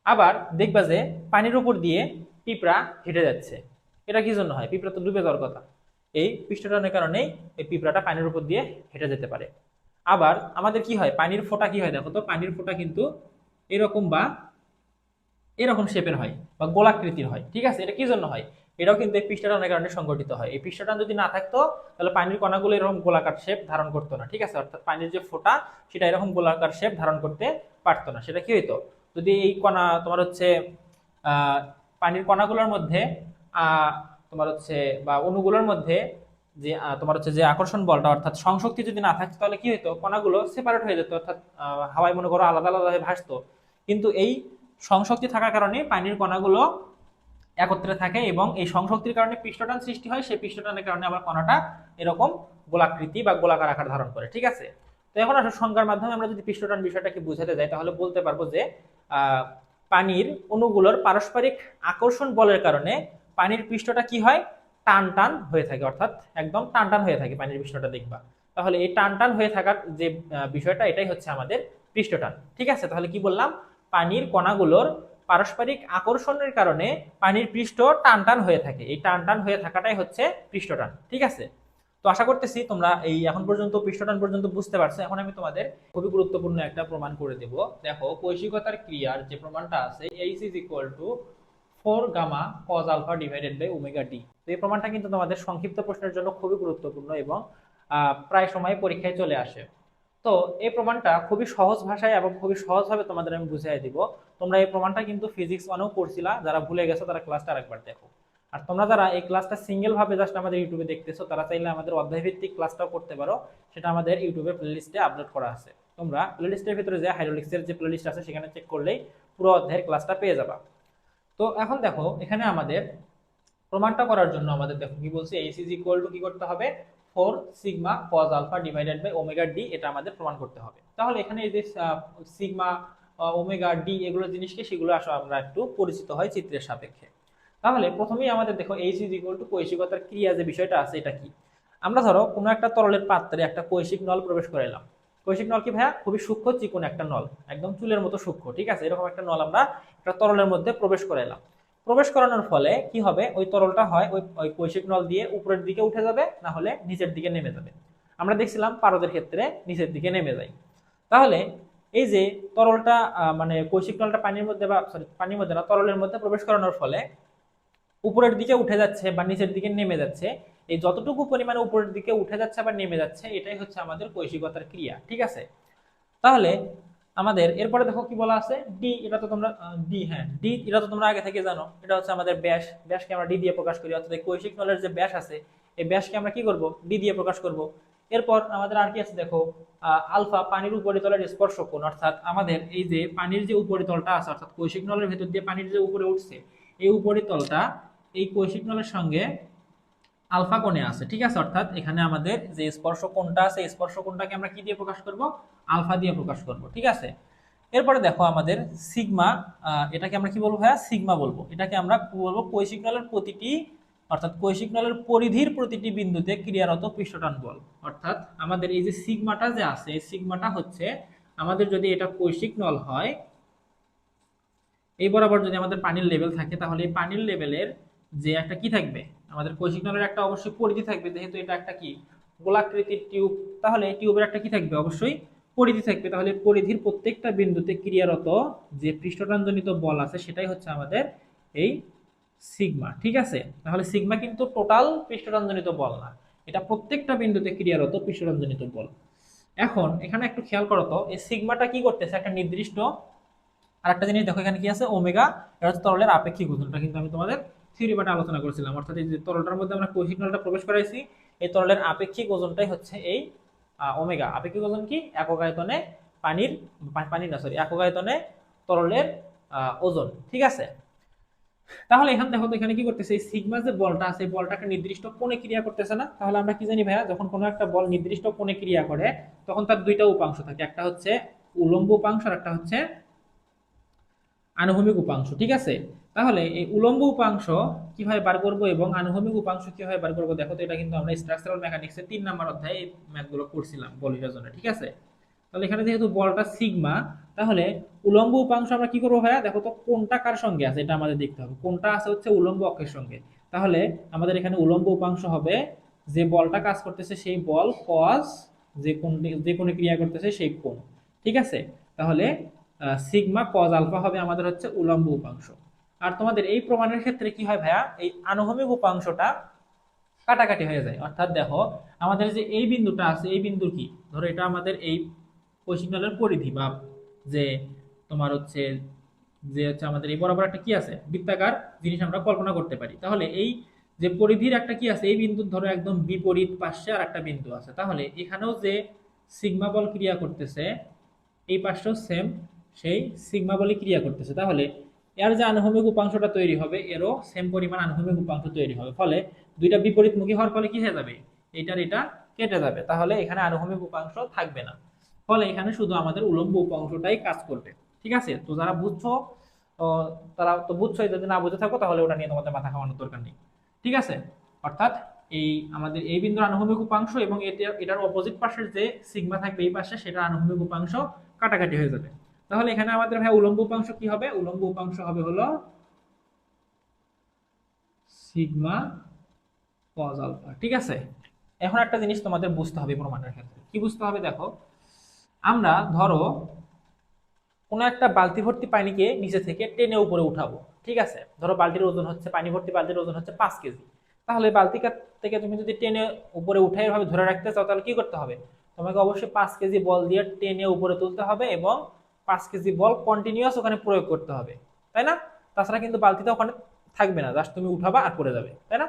আবার দেখবা যে পানির উপর দিয়ে পিঁপড়া হেঁটে যাচ্ছে, এটা কি জন্য হয়, পিঁপড়া তো ডুবে যাওয়ার কথা, এই পৃষ্ঠটানের কারণেই এই পিঁপড়াটা পানির উপর দিয়ে হেঁটে যেতে পারে। আবার আমাদের কি হয়, পানির ফোঁটা কি হয়, দেখো তো পানির ফোঁটা কিন্তু এরকম বা এরকম শেপের হয় বা গোলাকৃতির হয়। ঠিক আছে, এটা কি জন্য হয়, এটাও কিন্তু এই পৃষ্ঠটানের কারণে সংগঠিত হয়। এই পৃষ্ঠটান যদি না থাকতো তাহলে পানির কণাগুলো এরকম গোলাকার শেপ ধারণ করতো না। ঠিক আছে, অর্থাৎ পানির যে ফোঁটা সেটা এরকম গোলাকার শেপ ধারণ করতে পারতো না। সেটা কি হইতো, যদি এই কণা তোমার হচ্ছে আহ পানির কণাগুলোর মধ্যে আহ তোমার হচ্ছে বা অণুগুলোর মধ্যে যে তোমার হচ্ছে যে আকর্ষণ বলটা অর্থাৎ সংশক্তি যদি না থাকতো তাহলে কি হইতো, কণাগুলো সেপারেট হয়ে যেত, অর্থাৎ হাওয়ায় মনে করো আলাদা আলাদা হয়ে ভাসতো। কিন্তু এই সংশক্তি থাকার কারণে পানির কণাগুলো একত্রে থাকে এবং এই সংশক্তির কারণে পৃষ্ঠটান সৃষ্টি হয়, সেই পৃষ্ঠটানের কারণে আবার কণাটা এরকম গোলাকৃতি বা গোলাকার আকার ধারণ করে। ঠিক আছে, তো এখন আসলে সংজ্ঞার মাধ্যমে আমরা যদি পৃষ্ঠটান বিষয়টাকে বুঝাতে যাই তাহলে বলতে পারবো যে পানির অণুগুলোর পারস্পরিক আকর্ষণ বলের কারণে পানির পৃষ্ঠটা কি হয়, টান টান হয়ে থাকে, অর্থাৎ একদম টান টান হয়ে থাকে পানির পৃষ্ঠটা দেখবা। তাহলে এই টান টান হয়ে থাকার যে বিষয়টা, এটাই হচ্ছে আমাদের পৃষ্ঠটান। ঠিক আছে, তাহলে কি বললাম, পানির কণাগুলোর পারস্পরিক আকর্ষণের কারণে পানির পৃষ্ঠ টান টান হয়ে থাকে, এই টান টান হয়ে থাকাটাই হচ্ছে পৃষ্ঠটান। ঠিক আছে, তো আশা করতেছি তোমরা এই এখন পর্যন্ত পৃষ্ঠটান পর্যন্ত বুঝতে পারছো। এখন আমি তোমাদের খুবই গুরুত্বপূর্ণ একটা প্রমাণ করে দেব। দেখো, কৈশিকতার ক্রিয়ার যে প্রমাণটা আছে, H is equal to 4 gamma cos alpha divided by omega d. তো এই প্রমাণটা কিন্তু তোমাদের সংক্ষিপ্ত প্রশ্নের জন্য খুবই গুরুত্বপূর্ণ এবং প্রায় সময় পরীক্ষায় চলে আসে। তো এই প্রমাণটা খুবই সহজ ভাষায় এবং খুবই সহজভাবে তোমাদের আমি বুঝিয়ে দিব। তোমরা এই প্রমাণটা কিন্তু ফিজিক্স ওয়ানেও পড়ছিলা, যারা ভুলে গেছো তারা ক্লাসটা আরেকবার দেখো। আর তোমরা যারা এই ক্লাসটা সিঙ্গেল ভাবে জাস্ট আমাদের ইউটিউবে দেখতেছো, তারা চাইলে আমাদের অধ্যায় ভিত্তিক ক্লাসটাও করতে পারো, সেটা আমাদের ইউটিউবে প্লেলিস্টে আপলোড করা আছে। তোমরা প্লেলিস্টের ভিতরে যে হাইড্রোলিক্সের যে প্লেলিস্ট আছে সেখানে চেক করলেই পুরো অধ্যায়ের ক্লাসটা পেয়ে যাবা। তো এখন দেখো, এখানে আমাদের প্রমাণটা করার জন্য আমাদের দেখো কি বলছে, H ইজ ইকুয়াল টু কি করতে হবে, 4 sigma cos alpha divided by omega d, এটা আমাদের প্রমাণ করতে হবে। তাহলে এখানে এই যে সিগমা ওমেগা ডি এগুলো জিনিসকে, সেগুলো আসলে আমরা একটু পরিচিত হয় চিত্রের সাপেক্ষে। তাহলে প্রথমেই আমাদের দেখো H ইজ ইকুয়াল টু কৈশিকতার ক্রিয়া যে বিষয়টা আছে, এটা কি, আমরা ধরো কোনো একটা তরলের পাত্রে একটা কৈশিক নল প্রবেশ করাইলাম। কৈশিক নল কি ভাইয়া, খুবই সূক্ষ্ম চিকন একটা নল, একদম চুলের মতো সূক্ষ্ম। ঠিক আছে, এরকম একটা নল আমরা একটা তরলের মধ্যে প্রবেশ করাইলাম। প্রবেশ করানোর ফলে কি হবে, ওই তরলটা হয় ওই ওই কৈশিক নল দিয়ে উপরের দিকে উঠে যাবে, না হলে নিচের দিকে নেমে যাবে। আমরা দেখছিলাম পারদের ক্ষেত্রে নিচের দিকে নেমে যায়। তাহলে এই যে তরলটা মানে কৈশিক নলটা পানির মধ্যে, বা সরি পানির মধ্যে না, তরলের মধ্যে প্রবেশ করানোর ফলে উপরের দিকে উঠে যাচ্ছে বা নিচের দিকে নেমে যাচ্ছে, এই যতটুকু পরিমাণে উপরের দিকে উঠে যাচ্ছে বা নেমে যাচ্ছে, এটাই হচ্ছে আমাদের কৈশিকতার ক্রিয়া। ঠিক আছে, তাহলে আমাদের এরপরে দেখো কি বলা আছে, ডি, এটা তো তোমরা ডি, হ্যাঁ ডি, এটা তো তোমরা আগে থেকে জানো, এটা হচ্ছে আমাদের ব্যাস। ব্যাসকে আমরা ডি দিয়ে প্রকাশ করি, অর্থাৎ এই কৈশিক নলের যে ব্যাস আছে, এই ব্যাসকে আমরা কি করব, ডি দিয়ে প্রকাশ করব। এরপর আমাদের আর কি আছে দেখো, আলফা পানির উপরিতলের স্পর্শ কোণ, অর্থাৎ আমাদের এই যে পানির যে উপরিতলটা আছে, অর্থাৎ কৈশিক নলের ভেতর দিয়ে পানির যে উপরে উঠছে, এই উপরিতলটা এই কৈশিক নলের সঙ্গে আলফা কোণে আছে। ঠিক আছে, অর্থাৎ এখানে আমাদের যে স্পর্শ কোণটা আছে, স্পর্শ কোণটাকে আমরা কি দিয়ে প্রকাশ করব, আলফা দিয়ে প্রকাশ করব। ঠিক আছে, এরপরে দেখো আমাদের সিগমা, এটাকে আমরা কি বলবো ভাইয়া, সিগমা বলবো। এটাকে আমরা কি বলবো, কৈশিক নলের প্রতিটি, অর্থাৎ কৈশিক নলের পরিধির প্রতিটি বিন্দুতে ক্রিয়ারত পৃষ্ঠটান বল। অর্থাৎ আমাদের এই যে সিগমাটা যে আছে, এই সিগমাটা হচ্ছে আমাদের, যদি এটা কৈশিক নল হয়, এই বরাবর যদি আমাদের পানির লেভেল থাকে, তাহলে এই পানির লেভেলের যে একটা কি থাকবে, আমাদের কৈশিক নলের একটা অবশ্যই পরিধি থাকবে, যেহেতু এটা একটা কি গোলাকৃতির টিউব, তাহলে টিউবের একটা কি থাকবে, অবশ্যই পরিধি থাকবে। তাহলে পরিধির প্রত্যেকটা বিন্দুতে ক্রিয়ারত যে পৃষ্ঠটানজনিত বল আছে, সেটাই হচ্ছে আমাদের এই সিগমা। ঠিক আছে, তাহলে সিগমা কিন্তু টোটাল পৃষ্ঠটানজনিত বল না, এটা প্রত্যেকটা বিন্দুতে ক্রিয়ারত পৃষ্ঠটানজনিত বল। এখন এখানে একটু খেয়াল করো তো, এই সিগমাটা কি করতেছে, একটা নির্দিষ্ট, আর একটা জিনিস দেখো এখানে কি আছে, ওমেগা, এটা হচ্ছে তরলের আপেক্ষিক ওজনটা, কিন্তু আমি তোমাদের থিওরি পার্টে আলোচনা করেছিলাম। অর্থাৎ এই যে তরলটার মধ্যে আমরা কৈশিক নলটা প্রবেশ করাইছি, এই তরলের আপেক্ষিক ওজনটাই হচ্ছে এই ওমেগা। আপেক্ষিক ওজন কি, একক আয়তনে পানির, পানির না সরি, একক আয়তনে তরলের ওজন। ঠিক আছে, তাহলে এখানে দেখো তো, এখানে কি করতেছে, এই সিগমা যে বলটা আছে, এই বলটা একটা নির্দিষ্ট কোণে ক্রিয়া করতেছে না। তাহলে আমরা কি জানি ভাইয়া, যখন কোনো একটা বল নির্দিষ্ট কোণে ক্রিয়া করে, তখন তার দুইটা উপাংশ থাকে, একটা হচ্ছে উলম্ব উপাংশ আর একটা হচ্ছে আনুভূমিক উপাংশ। ঠিক আছে, তাহলে এই উলম্ব উপাংশ কিভাবে বার করব এবং আনুভূমিক উপাংশ কিভাবে বার করব, দেখো তো, এটা কিন্তু আমরা স্ট্রাকচারাল মেকানিক্সের 3 নাম্বার অধ্যায়ে এই ম্যাথগুলো করছিলাম বলির জন্য। ঠিক আছে, তাহলে এখানে যেহেতু বলটা সিগমা, তাহলে উলম্ব উপাংশ আমরা কি করবো ভাইয়া, দেখো তো কোনটা কার সঙ্গে আছে, এটা আমাদের দেখতে হবে। কোনটা আছে হচ্ছে উলম্ব অক্ষের সঙ্গে, তাহলে আমাদের এখানে উলম্ব উপাংশ হবে যে বলটা কাজ করতেছে সেই বল কজ, যে কোণে ক্রিয়া করতেছে সেই কোণ। ঠিক আছে, তাহলে সিগমা কজ আলফা হবে আমাদের হচ্ছে উলম্ব উপাংশ। আর তোমাদের এই প্রমাণের ক্ষেত্রে কি হয় ভাইয়া, এই আনুভূমিক উপাংশটা কাটাকাটি হয়ে যায়। অর্থাৎ দেখো, আমাদের যে এই বিন্দুটা আছে, এই বিন্দু কি, ধরো এটা আমাদের এই কৈশিক নলের পরিধি, বা যে তোমার হচ্ছে আমাদের এই বরাবর একটা কি আছে, বৃত্তাকার জিনিস আমরা কল্পনা করতে পারি। তাহলে এই যে পরিধির একটা কি আছে, এই বিন্দুর ধরো একদম বিপরীত পাশে আর একটা বিন্দু আছে, তাহলে এখানেও যে সিগমা বল ক্রিয়া করতেছে, এই পাশটাও সেম সেই সিগমা বলে ক্রিয়া করতেছে। তাহলে এর যে আনুভূমিক উপাংশটা তৈরি হবে এরও সেম পরিমাণ আনুভূমিক উপাংশ তৈরি হবে, ফলে দুইটা বিপরীতমুখী হওয়ার ফলে কি হয়ে যাবে, এইটার এটা কেটে যাবে, তাহলে এখানে আনুভূমিক উপাংশ থাকবে না, ফলে এখানে শুধু আমাদের উলম্ব উপাংশটাই কাজ করবে। ঠিক আছে, তো যারা বুঝছো তারা তো বুঝছোই, যদি না বুঝে থাকো তাহলে ওটা নিয়ে তোমাদের মাথা খাওয়ানোর দরকার নেই। ঠিক আছে, অর্থাৎ এই আমাদের এই বিন্দুর আনুভূমিক উপাংশ এবং এটার অপোজিট পাশের যে সিগমা থাকবে এই পাশে, সেটা আনুভূমিক উপাংশ কাটাকাটি হয়ে যাবে। তাহলে এখানে আমাদের ভাই উলম্ব উপাংশ কি হবে, উলম্ব উপাংশ হবে হলো সিগমা কজ আলফা। ঠিক আছে, এখন একটা জিনিস তোমাদের বুঝতে হবে প্রমাণের ক্ষেত্রে, কি বুঝতে হবে দেখো, আমরা ধরো কোনো একটা বালতি ভর্তি পানিকে নিচে থেকে টেনে উপরে উঠাবো। ঠিক আছে, ধরো বালতির ওজন হচ্ছে, পানি ভর্তি বালতির ওজন হচ্ছে 5 কেজি। তাহলে বালতি থেকে তুমি যদি টেনে উপরে উঠাই এভাবে ধরে রাখতে চাও, তাহলে কি করতে হবে, তোমাকে অবশ্যই 5 কেজি বল দিয়ে টেনে উপরে তুলতে হবে এবং 5 কেজি বল কন্টিনিউয়াস ওখানে প্রয়োগ করতে হবে, তাই না? তাছাড়া কিন্তু বালতিটা ওখানে থাকবে না, জাস্ট তুমি উঠাবা আর পড়ে যাবে, তাই না?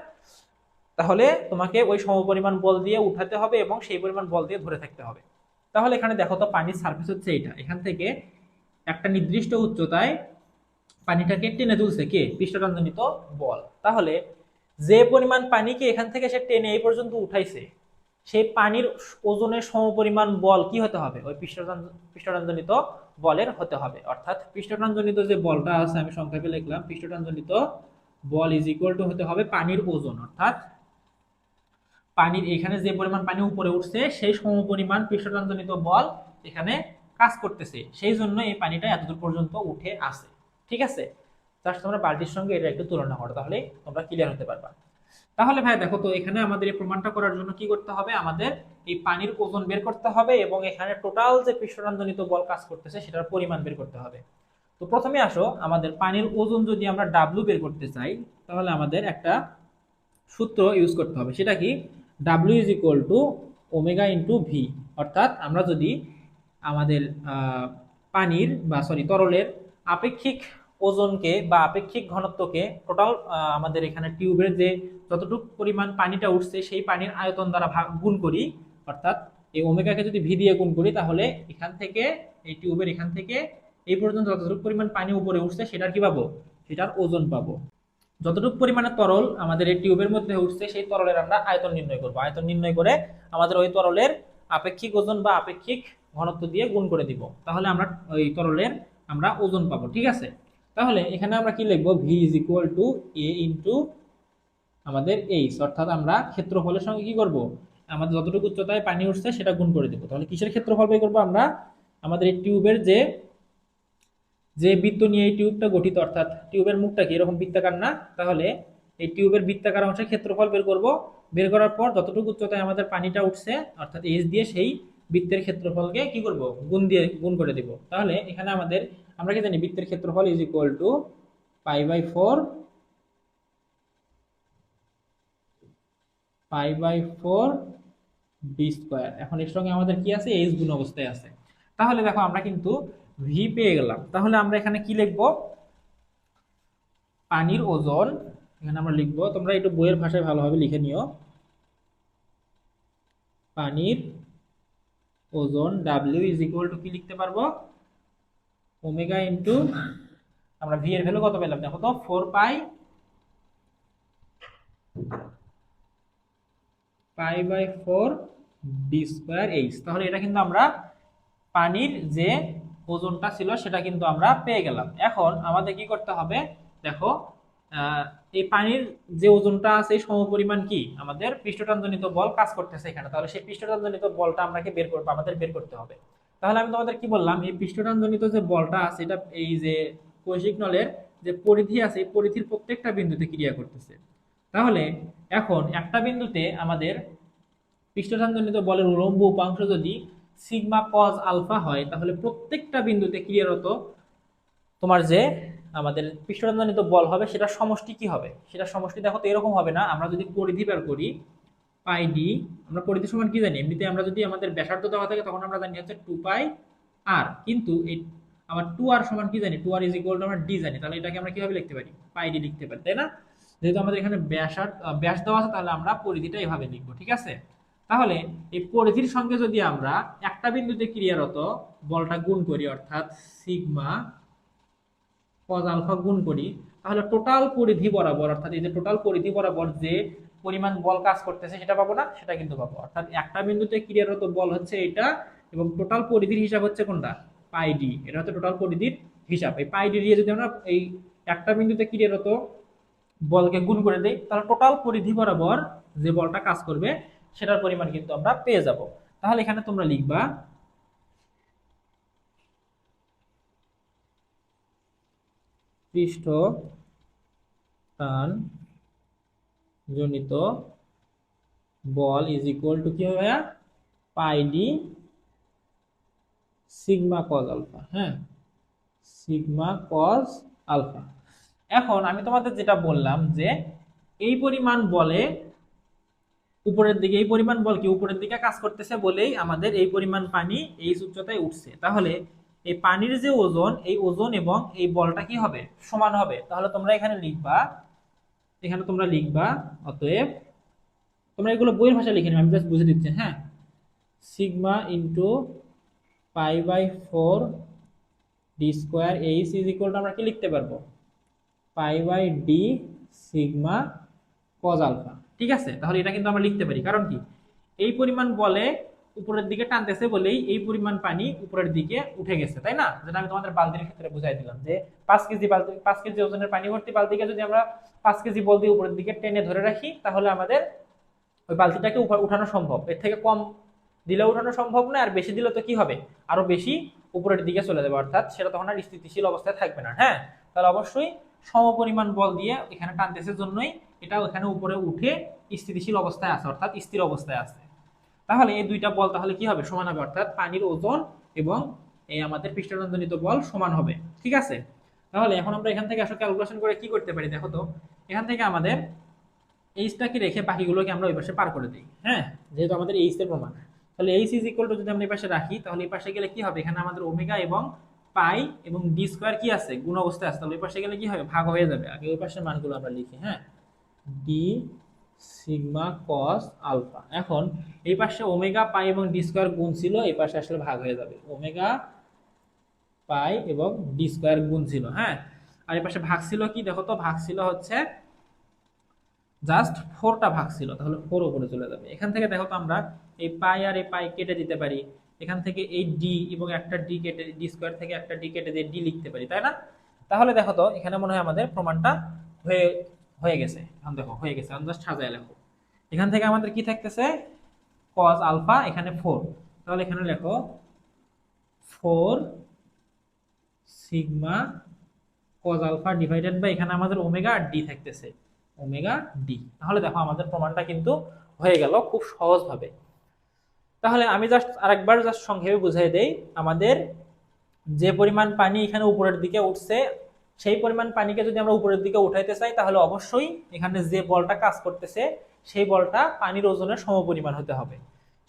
তাহলে তোমাকে ওই সমপরিমাণ বল দিয়ে উঠাতে হবে এবং সেই পরিমাণ বল দিয়ে ধরে থাকতে হবে। তাহলে এখানে দেখো তো, পানির সারফেস হচ্ছে এটা, এখান থেকে একটা নির্দিষ্ট উচ্চতায় পানিটাকে টেনে তুলছে কে, পৃষ্ঠটানজনিত বল। তাহলে যে পরিমাণ পানিকে এখান থেকে সে টেনে এই পর্যন্ত উঠাইছে, সেই পানির ওজনের সমপরিমাণ বল কি হতে হবে, ওই পৃষ্ঠটানজনিত বলের হতে হবে। অর্থাৎ পৃষ্ঠটানজনিত যে বলটা আছে, আমি সংক্ষেপে লিখলাম, পৃষ্ঠটানজনিত বল ইজ ইকুয়াল টু হতে হবে পানির ওজন, অর্থাৎ পানির এখানে যে পরিমাণ পানি উপরে উঠছে সেই সমপরিমাণ পৃষ্ঠটানজনিত বল এখানে কাজ করতেছে, সেই জন্য এই পানিটা এতদূর পর্যন্ত উঠে আসে। ঠিক আছে, জাস্ট তোমরা বালতির সঙ্গে এটা একটু তুলনা করো, তাহলে তোমরা ক্লিয়ার হতে পারবা। তাহলে ভাই দেখো তো, এখানে আমাদের এই প্রমাণটা করার জন্য কি করতে হবে, আমাদের এই পানির ওজন বের করতে হবে এবং এখানে টোটাল যে পৃষ্ঠটানজনিত বল কাজ করতেছে সেটার পরিমাণ বের করতে হবে। তো প্রথমে আসো, আমাদের পানির ওজন যদি আমরা ডাব্লু বের করতে চাই, তাহলে আমাদের একটা সূত্র ইউজ করতে হবে, সেটা কি, W is equal two omega into V. অর্থাৎ আমরা যদি আমাদের পানির বা সরি তরলের আপেক্ষিক ওজনকে বা আপেক্ষিক ঘনত্বকে টোটাল আমাদের এখানে টিউবের যে যতটুকু পরিমাণ পানিটা উঠছে সেই পানির আয়তন দ্বারা গুণ করি, অর্থাৎ এই ওমেগাকে যদি ভি দিয়ে গুণ করি, তাহলে এখান থেকে এই টিউবের এখান থেকে এই পর্যন্ত যতটুকু পরিমাণ পানি উপরে উঠছে সেটার কি পাবো, সেটার ওজন পাবো। যতটুকু পরিমাণে তরল আমাদের এই টিউবের মধ্যে উঠছে সেই তরলের আমরা আয়তন নির্ণয় করব, আয়তন নির্ণয় করে আমাদের ওই তরলের আপেক্ষিক ওজন বা আপেক্ষিক ঘনত্ব দিয়ে গুণ করে দিব, তাহলে আমরা ওই তরলের আমরা ওজন পাবো। ঠিক আছে, তাহলে এখানে আমরা কি লিখবো, V is equal two A into আমাদের এইচ, অর্থাৎ আমরা ক্ষেত্রফলের সঙ্গে কি করব, আমাদের যতটুকু উচ্চতায় পানি উঠছে সেটা গুণ করে দেবো। তাহলে কিসের ক্ষেত্রফল বের করবো আমরা, আমাদের এই টিউবের যে যে বৃত্ত নিয়ে এই টিউবটা গঠিত, অর্থাৎ টিউবের মুখটা কি এরকম বৃত্তাকার না, তাহলে এই টিউবের বৃত্তাকার অংশের ক্ষেত্রফল বের করব। বের করার পর যতটুকু উচ্চতায় আমাদের পানিটা উঠছে অর্থাৎ এইচ দিয়ে সেই বৃত্তের ক্ষেত্রফলকে কি করব, গুণ করে দিব। তাহলে এখানে আমাদের আমরা কি জানি, বৃত্তের ক্ষেত্রফল is equal to pi by four d square. এখন এর সঙ্গে আমাদের কি আছে, এইচ গুণ অবস্থায় আছে। তাহলে দেখো আমরা কিন্তু ভি পেয়ে গেলাম। তাহলে আমরা এখানে কি লিখবো, পানির ওজন, এখানে আমরা লিখবো, তোমরা একটু বইয়ের ভাষায় ভালোভাবে লিখে নিও, পানির ওজন ডাব্লিউ ইজ ইকুয়াল টু কি লিখতে পারবো, ওমেগা ইন্টু, আমরা ভি এর ভ্যালু কত পেলাম দেখো তো, 4 pi by 4 d square h. তাহলে এটা কিন্তু আমরা পানির যে ওজনটা ছিল সেটা কিন্তু আমরা পেয়ে গেলাম। এখন আমাদের কি করতে হবে দেখো, এই পানির যে ওজনটা আছে এই সমপরিমাণ কি আমাদের পৃষ্ঠটানজনিত বল কাজ করতেছে এখানে, তাহলে সেই পৃষ্ঠটানজনিত বলটা আমরা বের করবো, আমাদের বের করতে হবে। তাহলে আমি তোমাদের কি বললাম, এই পৃষ্ঠটানজনিত যে বলটা আছে এটা এই যে কৈশিক নলের যে পরিধি আছে এই পরিধির প্রত্যেকটা বিন্দুতে ক্রিয়া করতেছে। তাহলে এখন একটা বিন্দুতে আমাদের পৃষ্ঠটানজনিত বলের উলম্ব উপাংশ যদি সিগমা কজ আলফা হয়, তাহলে প্রত্যেকটা বিন্দুতে ক্রিয়ারত তোমার যে আমাদের পৃষ্ঠটানজনিত বল হবে সেটা সমষ্টি কি হবে, সেটা সমষ্টি দেখো তো এরকম হবে না। আমরা যদি পরিধি বের করি পাই ডি, আমরা পরিধি সমান কি জানি, এমনিতে আমরা যদি আমাদের ব্যাসার্ধ দেওয়া থাকে তখন আমরা জানি হচ্ছে 2 পাই আর, কিন্তু এই আমার 2r সমান কি জানি, 2r ইজ ইকুয়াল টু আমরা ডি জানি, তাহলে এটাকে আমরা কিভাবে লিখতে পারি, পাই ডি লিখতে পারি, তাই না? যেহেতু আমাদের এখানে ব্যাস দেওয়া আছে তাহলে আমরা পরিধিটা এভাবে লিখবো। ঠিক আছে, তাহলে এই পরিধির সঙ্গে যদি আমরা একটা বিন্দুতে ক্রিয়ারত বলটা গুণ করি, অর্থাৎ সিগমা কজ আলফা গুণ করি, তাহলে টোটাল পরিধি বরাবর, অর্থাৎ এই যে টোটাল পরিধি বরাবর যে পরিমাণ বল কাজ করতেছে সেটা পাবো না, সেটা কিন্তু পাবো। অর্থাৎ একটা বিন্দুতে ক্রিয়ারত বল হচ্ছে এটা, এবং টোটাল পরিধির হিসাব হচ্ছে কোনটা, পাই ডি। এটা হচ্ছে টোটাল পরিধির হিসাব। এই পাই ডি দিয়ে যদি আমরা এই একটা বিন্দুতে ক্রিয়ারত বলকে গুণ করে দেই, তাহলে টোটাল পরিধি বরাবর যে বলটা কাজ করবে সেটার পরিমাণ কিন্তু আমরা পেয়ে যাব। তাহলে এখানে তোমরা লিখবা পৃষ্ঠ টান জনিত বল ইজ ইকুয়াল টু কি হবে, পাই ডি সিগমা কজ আলফা। হ্যাঁ, সিগমা কজ আলফা। এখন আমি তোমাদের যেটা বললাম যে এই পরিমাণ বলে উপরের দিকে, এই পরিমাণ বল কি উপরের দিকে কাজ করতেছে বলেই আমাদের এই পরিমাণ পানি এই উচ্চতায় উঠছে। তাহলে এই পানির যে ওজন, এই ওজন এবং এই বলটা কি হবে, সমান হবে। তাহলে তোমরা এখানে লিখবা, এখানে তোমরা লিখবা অতএব, তোমরা এগুলো বইয়ের ভাষায় লিখে নিবে, আমি জাস্ট বুঝে দিচ্ছি। হ্যাঁ, sigma into pi by 4 d square h is equal to আমরা কি লিখতে পারবো, pi by d sigma cos alpha. ঠিক আছে, তাহলে এটা কিন্তু আমরা লিখতে পারি। কারণ কি, এই পরিমাণ বলে উপরের দিকে টানতেছে বলেই এই পরিমাণ পানি উপরের দিকে উঠে গেছে, তাই না? যেটা আমি তোমাদের বালতির ক্ষেত্রে বুঝাই দিলাম যে 5 কেজি বালতি, 5 কেজি ওজনের পানি ভর্তি বালতিকে যদি আমরা 5 কেজি বল দিয়ে উপরের দিকে টেনে ধরে রাখি, তাহলে আমাদের ওই বালতিটাকে উঠানো সম্ভব। এর থেকে কম দিলে উঠানো সম্ভব না, আর বেশি দিলে তো কি হবে, আরো বেশি উপরের দিকে চলে যাবে, অর্থাৎ সেটা তখন আর স্থিতিশীল অবস্থায় থাকবে না। হ্যাঁ, তাহলে অবশ্যই সমপরিমাণ বল দিয়ে এখানে টানতেছে জন্যই এটা এখানে উপরে উঠে স্থিতিশীল অবস্থায় আছে, অর্থাৎ স্থির অবস্থায় আছে। তাহলে এই দুইটা বল তাহলে কি হবে, সমান হবে, অর্থাৎ পানির ওজন এবং এই আমাদের পৃষ্ঠটানজনিত বল সমান হবে। ঠিক আছে, তাহলে এখন আমরা এখান থেকে আসলে ক্যালকুলেশন করে কি করতে পারি, দেখো তো। এখান থেকে আমাদের এইচটাকে রেখে বাকিগুলোকে আমরা ওই পাশে পার করে দিই। হ্যাঁ, যেহেতু আমাদের এইচ এর প্রমাণ, তাহলে এইচ ইজ ইকুয়াল টু যদি আমরা এই পাশে রাখি, তাহলে এই পাশে গেলে কি হবে, এখানে আমাদের ওমেগা এবং পাই এবং ডি স্কোয়ার কি আছে, গুণ অবস্থায় আছে। তাহলে ওই পাশে গেলে কি হবে, ভাগ হয়ে যাবে। আগে ওই পাশের মানগুলো আমরা লিখি। হ্যাঁ, ডি সিগমা কস আলফা। এখন এই পাশে ওমেগা পাই এবং ডি স্কোয়ার গুণ ছিল, এই পাশে আসলে ভাগ হয়ে যাবে, ওমেগা পাই এবং ডি স্কোয়ার গুণ ছিল। হ্যাঁ, আর এই পাশে ভাগ ছিল কি, দেখো তো, ভাগ ছিল হচ্ছে জাস্ট 4টা ভাগ ছিল, তাহলে 4 উপরে চলে যাবে। এখান থেকে দেখো তো আমরা এই পাই আর এই পাই কেটে দিতে পারি, এখান থেকে এই ডি এবং একটা ডি কেটে, ডি স্কোয়ার থেকে একটা ডি কেটে দিয়ে ডি লিখতে পারি, তাই না? তাহলে দেখো তো এখানে মনে হয় আমাদের প্রমাণটা হয়ে হয়ে গেছে। এখন দেখো হয়ে গেছে, এখন জাস্ট সাজায় লেখো। এখান থেকে আমাদের কি থাকতেছে, কজ আলফা, এখানে 4, তাহলে এখানে লেখো 4 sigma cos alpha divided by, এখানে আমাদের ওমেগা আর ডি থাকতেছে, ওমেগা ডি। তাহলে দেখো আমাদের প্রমাণটা কিন্তু হয়ে গেল খুব সহজভাবে। তাহলে আমি জাস্ট আরেকবার জাস্ট সংক্ষেপে বুঝিয়ে দেই, আমাদের যে পরিমাণ পানি এখানে উপরের দিকে উঠছে, সেই পরিমাণ পানিকে যদি আমরা উপরের দিকে উঠাইতে চাই, তাহলে অবশ্যই এখানে যে বলটা কাজ করতেছে সেই বলটা পানির ওজনের সমপরিমাণ হতে হবে।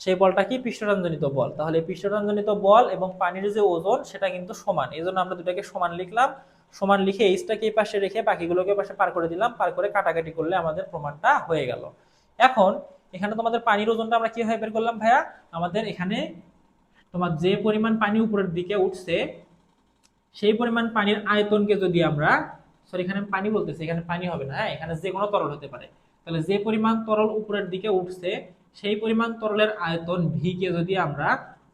সেই বলটা কি, পৃষ্ঠটানজনিত বল। তাহলে পৃষ্ঠটানজনিত বল এবং পানির যে ওজন সেটা কিন্তু সমান, এই জন্য আমরা দুটাকে সমান লিখলাম। সমান লিখে এইচটাকে এই পাশে রেখে বাকিগুলোকে পাশে পার করে দিলাম, পার করে কাটাকাটি করলে আমাদের প্রমাণটা হয়ে গেল। এখন এখানে তোমাদের পানির ওজনটা আমরা কিভাবে বের করলাম ভাইয়া, আমাদের এখানে তোমার যে পরিমাণ পানি উপরের দিকে উঠছে সেই পরিমাণ পানির আয়তনকে যদি আমরা, সরি এখানে পানি বলতেছি, এখানে পানি হবে না, হ্যাঁ, এখানে যে কোনো তরল হতে পারে। তাহলে যে পরিমাণ তরল উপরের দিকে উঠছে সেই পরিমাণ তরলের আয়তন ভি কে যদি আমরা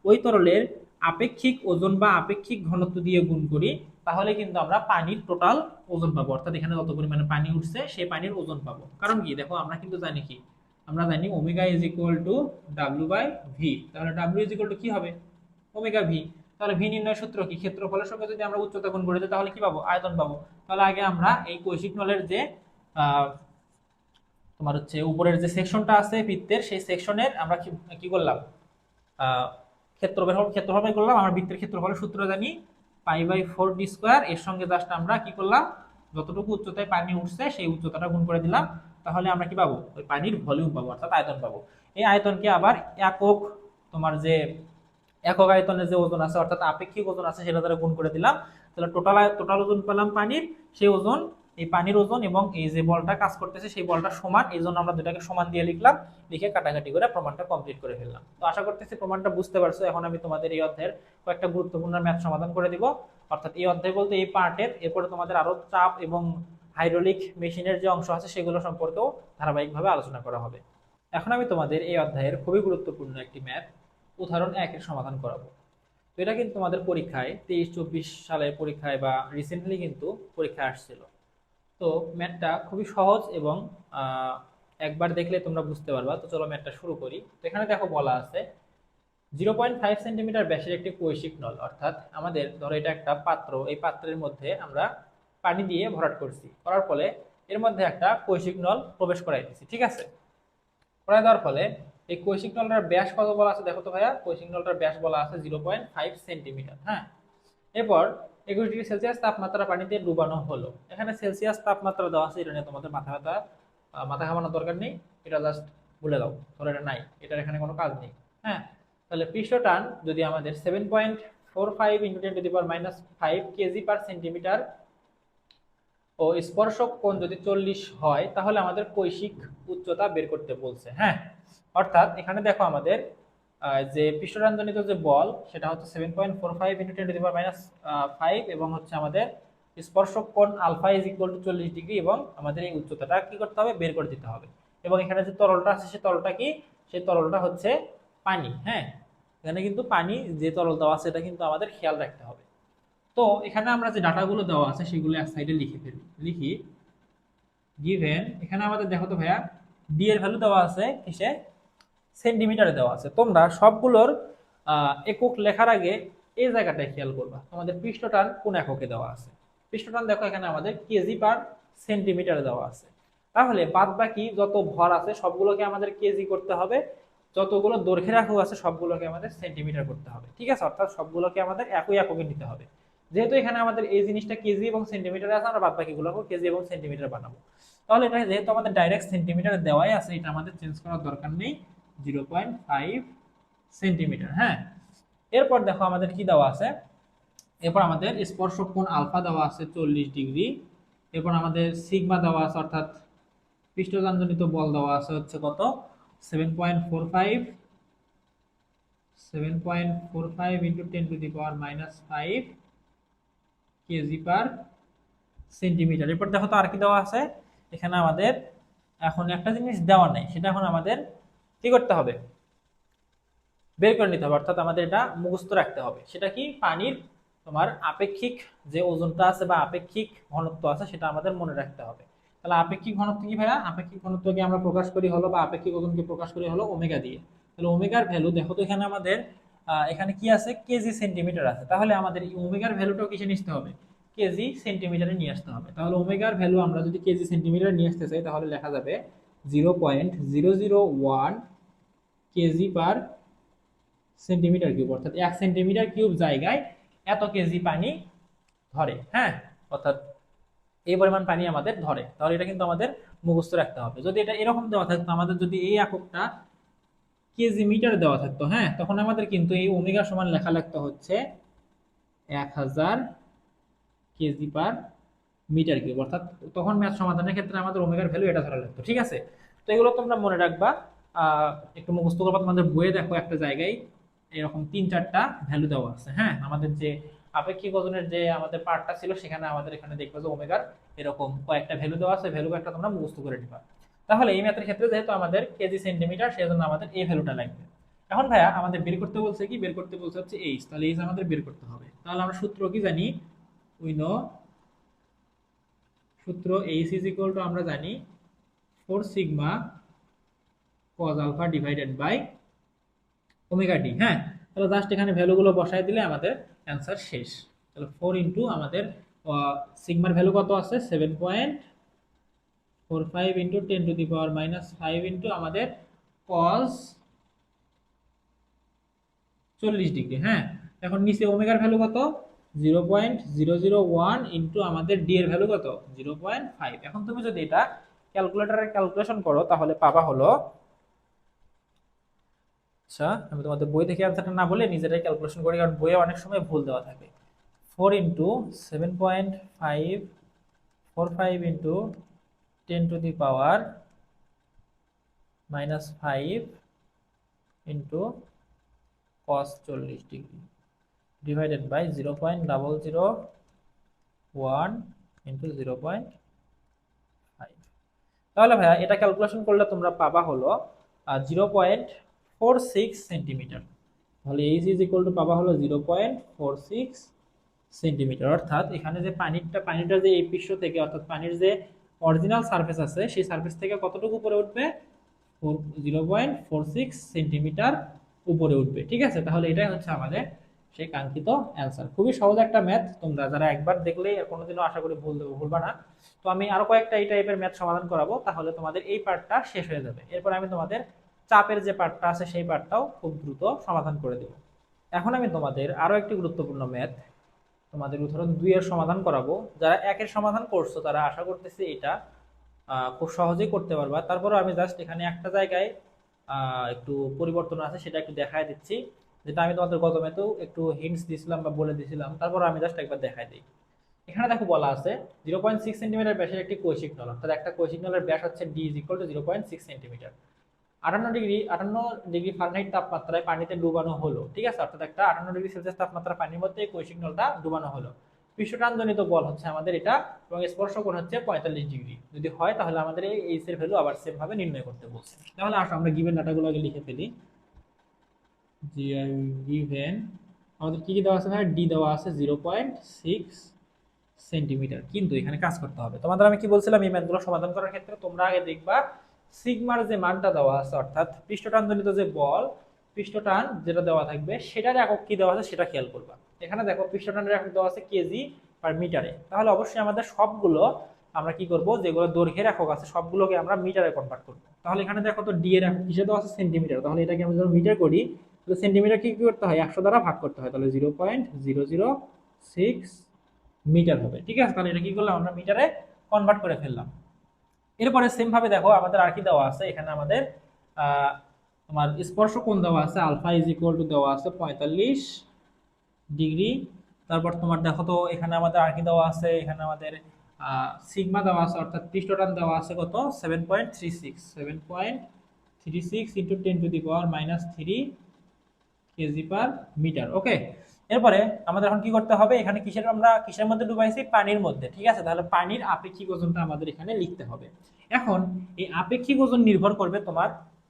ওই তরলের আপেক্ষিক ওজন বা আপেক্ষিক ঘনত্ব দিয়ে গুণ করি, তাহলে কিন্তু আমরা পানির টোটাল ওজন পাবো, অর্থাৎ এখানে যত পরিমাণে পানি উঠছে সেই পানির ওজন পাবো। কারণ কি, দেখো আমরা কিন্তু জানি কি, আমরা জানি ওমেগা ইজ ইকুয়াল টু ডাব্লিউ বাই ভি। তাহলে ডাব্লিউ ইজ ইকুয়াল টু কি হবে, ওমেগা ভি। তাহলে ভি নির্ণয় সূত্র কি, ক্ষেত্রফলের সঙ্গে যদি আমরা উচ্চতা গুণ করে দিই তাহলে কি পাবো, আয়তন পাবো। তাহলে আগে আমরা এই কৈশিক নলের যে তোমার হচ্ছে উপরের যে সেকশনটা আছে বৃত্তের, সেই সেকশনের আমরা কি করলাম, ক্ষেত্রফল বের করলাম। আমরা বৃত্তের ক্ষেত্রফলের সূত্র জানি, পাই বাই 4 ডি স্কোয়ার। এর সঙ্গে জাস্ট আমরা কি করলাম, যতটুকু উচ্চতায় পানি উঠছে সেই উচ্চতাটা গুণ করে দিলাম। তাহলে আমরা কি পাবো, ওই পানির ভলিউম পাবো, অর্থাৎ আয়তন পাবো। এই আয়তনকে আবার একক, তোমার যে একক আয়তনের যে ওজন আছে অর্থাৎ আপেক্ষিক ওজন আছে সেটা দ্বারা গুণ করে দিলাম। তাহলে টোটাল ওজন পেলাম পানির, সেই ওজন এই পানির ওজন এবং এই যে বলটা কাজ করতেছে সেই বলটা সমান, এই জন্য আমরা দুটাকে সমান দিয়ে লিখলাম, লিখে কাটাকাটি করে প্রমাণটা কমপ্লিট করে ফেললাম। তো আশা করতেছি প্রমাণটা বুঝতে পারছো। এখন আমি তোমাদের এই অধ্যায়ের কয়েকটা গুরুত্বপূর্ণ ম্যাথ সমাধান করে দিব, অর্থাৎ এই অধ্যায় বলতে এই পার্টের, এরপরে তোমাদের আরো চাপ এবং হাইড্রোলিক মেশিনের যে অংশ আছে সেগুলো সম্পর্কেও ধারাবাহিকভাবে আলোচনা করা হবে। এখন আমি তোমাদের এই অধ্যায়ের খুবই গুরুত্বপূর্ণ একটি ম্যাথ উদাহরণ 1-এর সমাধান করাবো। তো এটা কিন্তু তোমাদের পরীক্ষায় 23-24 সালের পরীক্ষায় বা রিসেন্টলি কিন্তু পরীক্ষায় আসছিল। তো ম্যাথটা খুবই সহজ এবং একবার দেখলে তোমরা বুঝতে পারবা। তো চলো ম্যাথটা শুরু করি। তো এখানে দেখো বলা আছে 0.5 সেন্টিমিটার ব্যাসের একটি কৈশিক নল, অর্থাৎ আমাদের ধরো এটা একটা পাত্র, এই পাত্রের মধ্যে আমরা পানি দিয়ে ভরাট করছি, করার ফলে এর মধ্যে একটা কৈশিক নল প্রবেশ করাই দিচ্ছি, ঠিক আছে। করাই দেওয়ার ফলে এই কৈশিক নলটার ব্যাস কত বলা আছে দেখো তো ভাইয়া, কৈশিক নলটার ব্যাস বলা আছে 0.5 সেন্টিমিটার। হ্যাঁ, এরপর 21 ডিগ্রি সেলসিয়াস তাপমাত্রা পানিতে ডুবানো হলো। এখানে সেলসিয়াস তাপমাত্রা দেওয়া আছে, এটা নিয়ে তোমাদের মাথা ঘামানোর দরকার নেই, এটা জাস্ট ভুলে দাও, ধরো এটা নাই, এটার এখানে কোনো কাজ নেই। হ্যাঁ, তাহলে পৃষ্ঠ টান যদি আমাদের 7.45 × 10⁻⁵ কেজি পার সেন্টিমিটার ও স্পর্শক কোণ যদি 40 হয়, তাহলে আমাদের কৈশিক উচ্চতা বের করতে বলছে। হ্যাঁ, অর্থাৎ এখানে দেখো আমাদের যে পৃষ্ঠটানজনিত যে বল সেটা হচ্ছে 7.45 × 10⁻⁵ এবং হচ্ছে আমাদের স্পর্শক কোণ alpha is equal to 40 degree, এবং আমাদের এই উচ্চতাটা কি করতে হবে, বের করে দিতে হবে। এবং এখানে যে তরলটা আছে সেই তরলটা কি, সেই তরলটা হচ্ছে পানি। হ্যাঁ, এখানে কিন্তু পানি যে তরল দেওয়া আছে এটা কিন্তু আমাদের খেয়াল রাখতে হবে। তো এখানে আমরা যে ডাটাগুলো দেওয়া আছে সেগুলো এক সাইডে লিখে ফেলি, লিখি গিভেন। এখানে আমাদের দেখো তো ভাইয়া ডি এর ভ্যালু দেওয়া আছে কিসে, সেন্টিমিটারে দেওয়া আছে। তোমরা সবগুলোর একক লেখার আগে এই জায়গাটায় খেয়াল করবা, আমাদের পৃষ্ঠটান কোন এককে দেওয়া আছে। পৃষ্ঠটান দেখো এখানে আমাদের কেজি পার সেন্টিমিটারে দেওয়া আছে। তাহলে বাদ বাকি যত ভর আছে সবগুলোকে আমাদের কেজি করতে হবে, যতগুলো দৈর্ঘ্যের একক আছে সবগুলোকে আমাদের সেন্টিমিটার করতে হবে, ঠিক আছে। অর্থাৎ সবগুলোকে আমাদের একই এককে নিতে হবে। যেহেতু এখানে আমাদের এই জিনিসটা কেজি এবং সেন্টিমিটারে আছে, আমরা বাদ বাকিগুলোকে কেজি এবং সেন্টিমিটার বানাবো। তাহলে এটা যেহেতু আমাদের ডাইরেক্ট সেন্টিমিটারে দেওয়াই আছে, এটা আমাদের চেঞ্জ করার দরকার নেই, 0.5 সেন্টিমিটার। হ্যাঁ, এরপর দেখো আমাদের কি দেওয়া আছে, এরপর আমাদের স্পর্শক কোণ আলফা দেওয়া আছে 40 ডিগ্রি। এরপর আমাদের সিগমা দেওয়া আছে, অর্থাৎ পৃষ্ঠটানজনিত বল দেওয়া আছে হচ্ছে কত, 7.45 × 10⁻⁵ কেজি পার সেন্টিমিটার। এরপর দেখো তো আর কি দেওয়া আছে, এখানে আমাদের এখন একটা জিনিস দেওয়া নাই, সেটা এখন আমাদের কি করতে হবে, বের করে নিতে হবে, অর্থাৎ আমাদের এটা মুখস্থ রাখতে হবে। সেটা কি, পানির তোমার আপেক্ষিক যে ওজনটা আছে বা আপেক্ষিক ঘনত্ব আছে সেটা আমাদের মনে রাখতে হবে। তাহলে আপেক্ষিক ঘনত্ব কি ভাইয়া, আপেক্ষিক ঘনত্বকে আমরা প্রকাশ করি হলো, বা আপেক্ষিক ওজনকে প্রকাশ করি হলো ওমেগা দিয়ে। তাহলে ওমেগার ভ্যালু দেখো তো এখানে আমাদের এখানে কি আছে, কেজি সেন্টিমিটার আছে। তাহলে আমাদের এই ওমেগার ভ্যালুটাও কিসে নিতে হবে, কেজি সেন্টিমিটারে নিয়ে আসতে হবে। তাহলে ওমেগার ভ্যালু আমরা যদি কেজি সেন্টিমিটার নিয়ে আসতে চাই তাহলে লেখা যাবে 0.001 কেজি পার সেন্টিমিটার কিউব, অর্থাৎ 1 সেন্টিমিটার কিউব জায়গায় এত কেজি পানি ধরে। হ্যাঁ, অর্থাৎ এই পরিমাণ পানি আমাদের ধরে। তাহলে এটা কিন্তু আমাদের মুখস্থ রাখতে হবে। যদি এটা এরকম দেওয়া থাকতো, আমাদের যদি এই এককটা কেজি মিটার দেওয়া থাকতো, হ্যাঁ, তখন আমাদের কিন্তু এই ওমেগা সমান লেখা লাগতো হচ্ছে 1000 কেজি পার মিটার কিউব, অর্থাৎ তখন ম্যাথ সমাধানের ক্ষেত্রে আমাদের ওমেগার ভ্যালু এটা ধরা লাগতো, ঠিক আছে। তো এগুলো তোমরা মনে রাখবা, একটু মুখস্থ করবা। তোমাদের বইয়ে দেখো একটা জায়গায় এরকম 3-4টা ভ্যালু দেওয়া আছে। হ্যাঁ, আমাদের যে আপেক্ষিক ওজনের যে আমাদের পার্টটা ছিল সেখানে আমাদের এখানে দেখবে যে ওমেগার এরকম কয়েকটা ভ্যালু দেওয়া আছে, ভ্যালু একটা তোমরা মুখস্থ করে নিবা। তাহলে এই ম্যাথের ক্ষেত্রে যেহেতু আমাদের কেজি সেন্টিমিটার, সেজন্য আমাদের এই ভ্যালুটা লাগবে। এখন ভাইয়া আমাদের বের করতে বলছে কি, বের করতে বলছে হচ্ছে এইচ, তাহলে এইচ আমাদের বের করতে হবে। তাহলে আমরা সূত্র কি জানি, উই নো, সূত্র এইচ ইজ ইকুয়াল টু আমরা জানি 4 sigma cos alpha divided by omega d. হ্যাঁ, তাহলে জাস্ট এখানে ভ্যালুগুলো বসায় দিলে আমাদের অ্যান্সার শেষ। তাহলে 4 ইন্টু আমাদের সিগমার ভ্যালু কত আছে, 7.45 ইন্টু 10⁻⁵ ইন্টু আমাদের cos 40 ডিগ্রি। হ্যাঁ, এখন নিচে ওমেগার ভ্যালু কত, 0.001 ইন্টু আমাদের ডি এর ভ্যালু কত, 0.5। এখন তুমি যদি এটা ক্যালকুলেটরে ক্যালকুলেশন করো তাহলে পাবা হলো, আচ্ছা আমি তোমাদের বই থেকে অ্যান্সারটা না বলে নিজেরাই ক্যালকুলেশন করি, কারণ বইয়ে অনেক সময় ভুল দেওয়া থাকে। 4 into 7.5 45 into 10 to the power -5 into cos 40 degree divided by 0.001 into 0.5। তাহলে ভাইয়া এটা ক্যালকুলেশন করলে তোমরা পাবা হলো 0.46 সেন্টিমিটার। তাহলে এইচ ইজ ইকুয়াল টু পাবা হলো 0.46 সেন্টিমিটার। অর্থাৎ এখানে যে পানিটা যে এই পৃষ্ঠ থেকে অর্থাৎ পানির যে অরিজিনাল সারফেস আছে সেই সারফেস থেকে কতটুকু উপরে উঠবে, 0.46 সেন্টিমিটার উপরে উঠবে। ঠিক আছে, তাহলে এটাই হচ্ছে আমাদের সেই কাঙ্ক্ষিত অ্যান্সার। খুবই সহজ একটা ম্যাথ, তোমরা যারা একবার দেখলেই আর কোনোদিনও আশা করি ভুলবা না। তো আমি আরো কয়েকটা এই টাইপের ম্যাথ সমাধান করাবো, তাহলে তোমাদের এই পার্টটা শেষ হয়ে যাবে। এরপর আমি তোমাদের চাপের যে পার্টটা আছে সেই পার্টটাও খুব দ্রুত সমাধান করে দেব। এখন আমি তোমাদের আরো একটি গুরুত্বপূর্ণ ম্যাথ, তোমাদের উদাহরণ 2 এর সমাধান করাবো। যারা 1 এর সমাধান করছো তারা আশা করতেছি এটা খুব সহজেই করতে পারবা। তারপরে আমি জাস্ট এখানে একটা জায়গায় একটু পরিবর্তন আছে সেটা একটু দেখায় দিচ্ছি, যেটা আমি তোমাদের গত ম্যাথেও একটু হিন্টস দিয়েছিলাম বা বলে দিয়েছিলাম। তারপর আমি জাস্ট একবার দেখাই দিই। এখানে দেখো বলা আছে 0.6 সেন্টিমিটার ব্যাসের একটি কৈশিক নল, অর্থাৎ একটা কৈশিক নলের ব্যাস হচ্ছে d = 0.6 সেন্টিমিটার। 58 ডিগ্রি ফারেনহাইট তাপমাত্রায় পানিতে ডুবানো হলো। ঠিক আছে, অর্থাৎ একটা 58 ডিগ্রি সেলসিয়াস তাপমাত্রা পানির মধ্যে এই কৈশিক নলটা ডুবানো হলো। পৃষ্ঠটানজনিত বল হচ্ছে আমাদের এটা, এবং স্পর্শ কোণ হচ্ছে 45 ডিগ্রি। যদি হয় তাহলে আমাদের এই এইচ এর ভ্যালু আবার সেম ভাবে নির্ণয় করতে বলছে। তাহলে আসো আমরা গিভেন ডাটাগুলো আগে লিখে ফেলি। গিভেন আমাদের কি কি দেওয়া আছে, ডি দেওয়া আছে 0.6 সেন্টিমিটার। কিন্তু এখানে কাজ করতে হবে। তোমাদের আমি কি বলছিলাম, এই ম্যাথগুলো সমাধান করার ক্ষেত্রে তোমরা আগে দেখবা সিগমার যে মানটা দেওয়া আছে, অর্থাৎ পৃষ্ঠটানজনিত যে বল, পৃষ্ঠটান যেটা দেওয়া থাকবে সেটার একক কি দেওয়া আছে সেটা খেয়াল করবা। এখানে দেখো পৃষ্ঠটানের একক দেওয়া আছে কেজি পার মিটারে। তাহলে অবশ্যই আমাদের সবগুলো আমরা কি করব, যেগুলো দৈর্ঘ্যের একক আছে সবগুলোকে আমরা মিটারে কনভার্ট করব। তাহলে এখানে দেখো তো ডি এর একক কিসে দেওয়া আছে, সেন্টিমিটার। তাহলে এটাকে আমরা যখন মিটার করি তাহলে সেন্টিমিটার কি করতে হয়, 100 দ্বারা ভাগ করতে হয়। তাহলে 0.006 মিটার হবে। ঠিক আছে, তাহলে এটা কি করলাম, আমরা মিটারে কনভার্ট করে ফেললাম। এরপরে সেম ভাবে দেখো আমাদের আর কি দেওয়া আছে, এখানে আমাদের তোমার স্পর্শ কোণ দেওয়া আছে, আলফা ইজ ইকুয়াল টু দেওয়া আছে 45 ডিগ্রি। তারপর তোমার দেখো তো এখানে আমাদের আর কি দেওয়া আছে, এখানে আমাদের সিগমা দেওয়া আছে, অর্থাৎ পৃষ্ঠটান দেওয়া আছে কত, 7.36 into 10 to the power -3 KG per metre. Okay, এরপরে আমাদের এখন কি করতে হবে, এখানে কিসের মধ্যে ডুবাইছি, পানির মধ্যে। ঠিক আছে, তাহলে পানির আপেক্ষিক ওজনটা আমাদের এখানে লিখতে হবে। এখন এই আপেক্ষিক ওজন নির্ভর করবে তোমার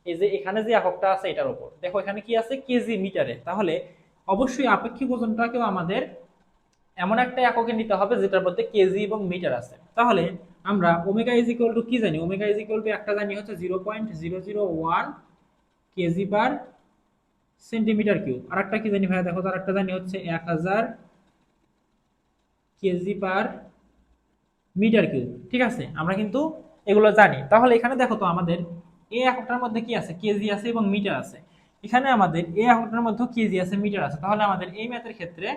এই যে এখানে যে এককটা আছে এটার উপর। দেখো এখানে কি আছে, কেজি মিটারে। তাহলে অবশ্যই আপেক্ষিক ওজনটাকেও আমাদের এমন একটা এককে নিতে হবে যেটার মধ্যে কেজি এবং মিটার আছে। তাহলে আমরা ওমেগা ইজ ইকুয়াল টু কি জানি, ওমেগা ইজ ইকুয়াল টু একটা জানি হচ্ছে 0.001 কেজি পার সেন্টিমিটার কিউব। আর একটা কি জানি ভাই, দেখো তার একটা জানি হচ্ছে 1000 কেজি পার মিটার কিউব। ঠিক আছে, আমরা কিন্তু এগুলো জানি। তাহলে এখানে দেখো তো আমাদের এই এককটার মধ্যে কি আছে, কেজি আছে এবং মিটার আছে। এখানে আমাদের এই এককটার মধ্যে কেজি আছে, মিটার আছে। তাহলে আমাদের এই ম্যাথের ক্ষেত্রে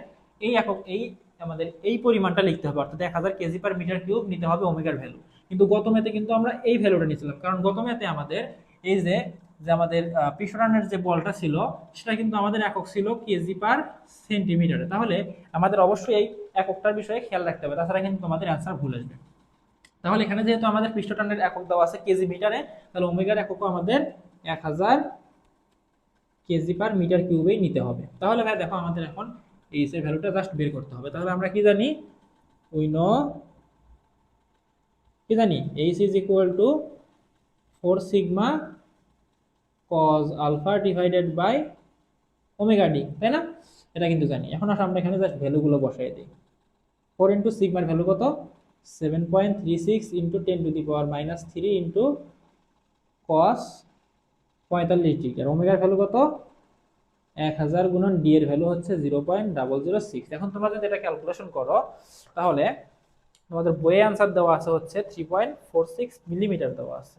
আমাদের এই পরিমাণটা লিখতে হবে, অর্থাৎ 1000 কেজি পার মিটার কিউব নিতে হবে ওমেগার ভ্যালু। কিন্তু গত ম্যাথে কিন্তু আমরা এই ভ্যালুটা নিয়েছিলাম, কারণ গত ম্যাথে আমাদের এই যে আমাদের পৃষ্ঠটানের যে বলটা ছিল সেটা কিন্তু আমাদের একক ছিল কেজি পার সেন্টিমিটারে। তাহলে আমাদের অবশ্যই এই এককটার বিষয়ে খেয়াল রাখতে হবে, তাছাড়া কিন্তু তোমাদের অ্যান্সার ভুল আসবে। তাহলে এখানে যেহেতু আমাদের পৃষ্ঠটানের একক দেওয়া আছে কেজি মিটারে, তাহলে ওমেগার এককও আমাদের 1000 কেজি পার মিটার কিউবেই নিতে হবে। তাহলে ভাই দেখো আমাদের এখন এইচ এর ভ্যালুটা জাস্ট বের করতে হবে। তাহলে আমরা কি জানি, উই নো কি জানি, h is equal to 4 sigma cos alpha divided by omega d, তাই না? এটা কিন্তু জানি। এখন আসলে আমরা এখানে জাস্ট ভ্যালুগুলো বসাই দিই। 4 ইন্টু সিগমার ভ্যালু কত, 7.36 into 10 to the power -3 into cos 45 degree. আর ওমেগার ভ্যালু কত, 1000 গুণন ডি এর ভ্যালু হচ্ছে 0.006। এখন তোমরা যদি এটা ক্যালকুলেশন করো তাহলে তোমাদের বইয়ে আনসার দেওয়া আছে হচ্ছে 3.46 মিলিমিটার দেওয়া আছে।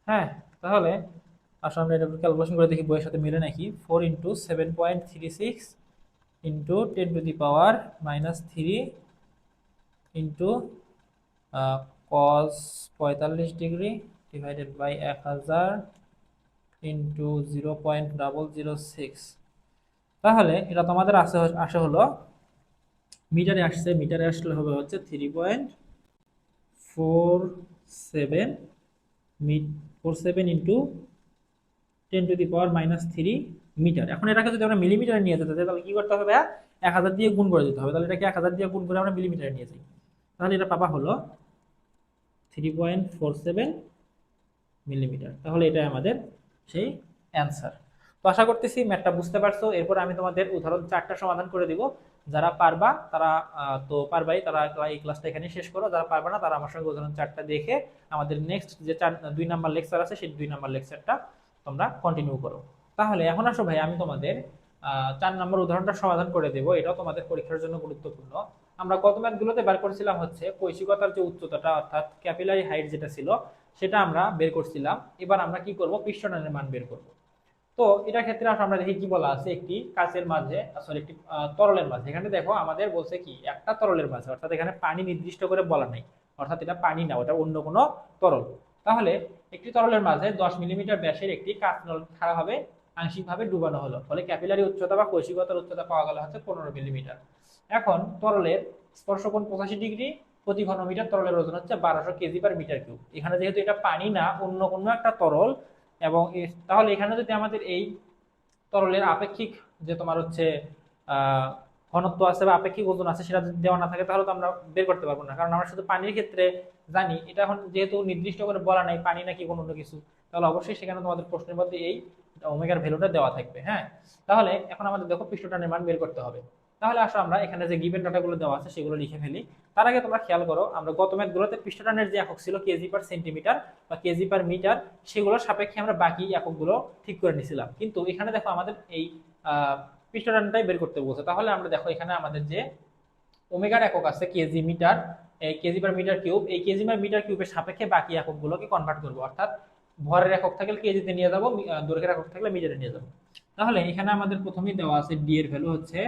হ্যাঁ, তাহলে আসলে আমরা এটা ক্যালকুলেশন করে দেখি বইয়ের সাথে মিলে নাকি। 4 into 7.36 into 10 to the power -3 into cos 45 degree divided by 1000 into 0.006। তাহলে এটা তোমাদের আসে হলো মিটারে আসছে, মিটারে আসলে হবে হচ্ছে 3.4 47 ইন্টু 10⁻³ মিটার। এখন এটাকে যদি আমরা মিলিমিটারে নিয়ে যেতে চাই তাহলে কি করতে হবে ভাইয়া? 1000 দিয়ে গুণ করে দিতে হবে। তাহলে এটাকে 1000 দিয়ে গুণ করে আমরা মিলিমিটারে নিয়ে যাই, তাহলে এটা পাবা হলো 3.47 মিলিমিটার। তাহলে এটা আমাদের সেই অ্যান্সার। তো আশা করতেছি ম্যাথটা বুঝতে পারছো। এরপর আমি তোমাদের উদাহরণ 4টা সমাধান করে দিব। যারা পারবা তারা তো পারবাই, তারা এই ক্লাসটা এখানে শেষ করো। যারা পারবা না তারা আমার সঙ্গে উদাহরণ 4টা দেখে আমাদের নেক্সট যে 2 নাম্বার লেকচার আছে সেই 2 নাম্বার লেকচারটা তোমরা কন্টিনিউ করো। তাহলে এখন আসো ভাই, আমি তোমাদের 4 নাম্বার উদাহরণটা সমাধান করে দেব। এটাও তোমাদের পরীক্ষার জন্য গুরুত্বপূর্ণ। আমরা গত ম্যাথগুলোতে বার করছিলাম হচ্ছে কৈশিকতার যে উচ্চতাটা অর্থাৎ ক্যাপিলারি হাইট যেটা ছিল সেটা আমরা বের করছিলাম। এবার আমরা কি করব? পৃষ্ঠটানের মান বের করব। তো এটার ক্ষেত্রে আমরা দেখি কি বলা আছে, একটি কাচের মাঝে সরি একটি তরলের মাঝে। এখানে দেখো আমাদের বলছে কি একটা তরলের মাঝে, অর্থাৎ এখানে পানি নির্দিষ্ট করে বলা নাই, অর্থাৎ এটা পানি না, ওটা অন্য কোনো তরল। তাহলে একটি তরলের মাঝে 10 মিলিমিটার ব্যাসের একটি কাঁচ নল ছাড়া হবে আংশিকভাবে ডুবানো হলো, ফলে ক্যাপিলারি উচ্চতা বা কৈশিকতার উচ্চতা পাওয়া গেল হচ্ছে 15 মিলিমিটার। এখন তরলের স্পর্শকোণ 85°, প্রতি ঘনমিটার তরলের ওজন হচ্ছে 1200 কেজি/মিটার কিউব। এখানে যেহেতু এটা পানি না, অন্য কোনো একটা তরল, এবং তাহলে এখানে যদি আমাদের এই তরলের আপেক্ষিক যে তোমার হচ্ছে ঘনত্ব আছে বা আপেক্ষিক ওজন আছে সেটা যদি দেওয়া না থাকে তাহলে তো আমরা বের করতে পারবো না, কারণ আমরা শুধু পানির ক্ষেত্রে জানি। এটা এখন যেহেতু নির্দিষ্ট করে বলা নাই পানি নাকি কোনো অন্য কিছু, তাহলে অবশ্যই সেখানে তোমাদের প্রশ্নের মধ্যে এই ওমেগার ভ্যালুটা দেওয়া থাকবে। হ্যাঁ, তাহলে এখন আমাদের দেখো পৃষ্ঠটানের মান বের করতে হবে। তাহলে আসো আমরা এখানে যে গিভেন ডাটাগুলো দেওয়া আছে সেগুলো লিখে ফেলি। তার আগে তোমরা খেয়াল করো, আমরা গত ম্যাথগুলোতে পৃষ্ঠটানের যে একক ছিল কেজি/সেন্টিমিটার বা কেজি/মিটার, সেগুলোর সাপেক্ষে আমরা বাকি এককগুলো ঠিক করে নিছিলাম। কিন্তু এখানে দেখো আমাদের এই পৃষ্ঠটানটাই বের করতে বলছে। তাহলে আমরা দেখো এখানে আমাদের যে ওমেগার একক আছে কেজি/মিটার, এই কেজি/মিটার কিউব, এই কেজি/মিটার কিউবের সাপেক্ষে বাকি এককগুলোকে কনভার্ট করব, অর্থাৎ ভরের একক থাকলে কেজিতে নিয়ে যাব, দৈর্ঘ্যের একক থাকলে মিটারে নিয়ে যাব। তাহলে এখানে আমাদের প্রথমেই দেওয়া আছে ডি এর ভ্যালু হচ্ছে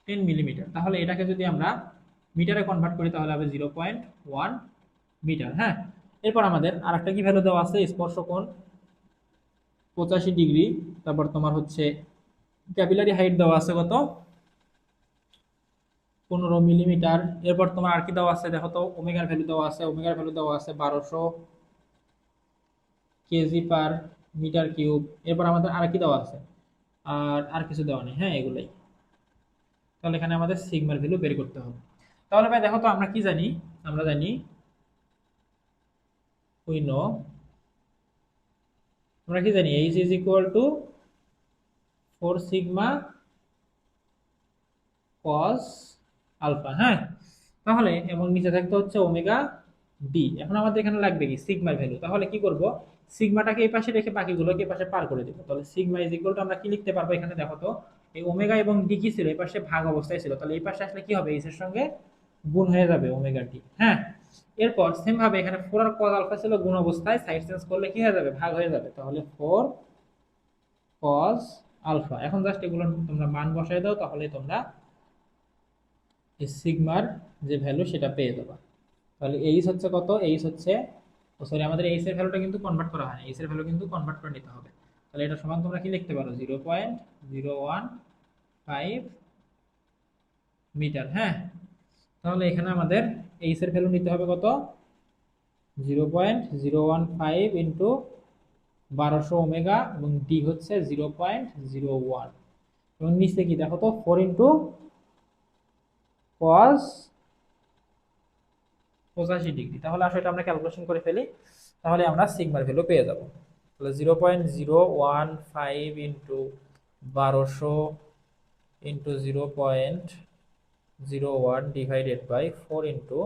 10 মিলিমিটার। তাহলে এটাকে যদি আমরা মিটারে কনভার্ট করি তাহলে হবে 0.1 মিটার। হ্যাঁ, এরপর আমাদের আরেকটা কি ভ্যালু দেওয়া আছে, স্পর্শকোণ 85°, তারপর তোমার হচ্ছে ক্যাপিলারি হাইট দেওয়া আছে কত, 15 মিলিমিটার। এরপর তোমার আর কি দেওয়া আছে দেখো তো, ওমেগার ভ্যালু দেওয়া আছে, ওমেগার ভ্যালু দেওয়া আছে 1200 কেজি/মিটার কিউব। এরপর আমাদের আর কি দেওয়া আছে, আর কিছু দেওয়া নেই। হ্যাঁ, এগুলাই। তাহলে এখানে আমাদের সিগমার ভ্যালু বের করতে হবে। তাহলে ভাই দেখো তো আমরা কি জানি, আমরা জানি উই নো, আমরা কি জানি h is equal to 4 sigma cos alpha. হ্যাঁ, তাহলে এবং নিচে থাকতে হচ্ছে ওমেগা ডি। এখন আমাদের এখানে লাগবে কি সিগমার ভ্যালু। তাহলে কি করব, সিগমাটাকে এই পাশে রেখে বাকিগুলোকে এই পাশে পার করে দেব। তাহলে সিগমা ইজ ইকুয়াল টু আমরা কি লিখতে পারবো, এখানে দেখো তো এই ওমেগা এবং ডি কি ছিল, এই পাশে ভাগ অবস্থায় ছিল, তাহলে এই পাশে আসলে কি হবে, এইচ এর সঙ্গে গুণ হয়ে যাবে ওমেগা ডি। হ্যাঁ, এরপর সেম ভাবে এখানে 4 আর কস আলফা ছিল গুণ অবস্থায়, সাইড চেঞ্জ করলে কি হয়ে যাবে, ভাগ হয়ে যাবে। তাহলে 4 কস আলফা। এখন জাস্ট এগুলো তোমরা মান বসায় দাও, তাহলে তোমরা এই সিগমার যে ভ্যালু সেটা পেয়ে যাবা। তাহলে এইচ হচ্ছে কত, এইচ হচ্ছে সরি আমাদের এইচ এর ভ্যালুটা কিন্তু কনভার্ট করা হয় না, এইচ এর ভ্যালু কিন্তু কনভার্ট করে নিতে হবে। তাহলে এটা সমান তোমরা কি লিখতে পারো, 0.015 মিটার। হ্যাঁ, তাহলে এখানে আমাদের এইচ এর ভ্যালু নিতে হবে কত, 0.015 ইন্টু 1200 ওমেগা, এবং ডি হচ্ছে 0.01, এবং নিচে কি দেখো তো 4 ইন্টু cos 85°। তাহলে আসলে এটা আমরা ক্যালকুলেশন করে ফেলি, তাহলে আমরা সিগমার ভ্যালু পেয়ে যাব। তাহলে 0.015 into 1200 into 0.01 divided by 4 into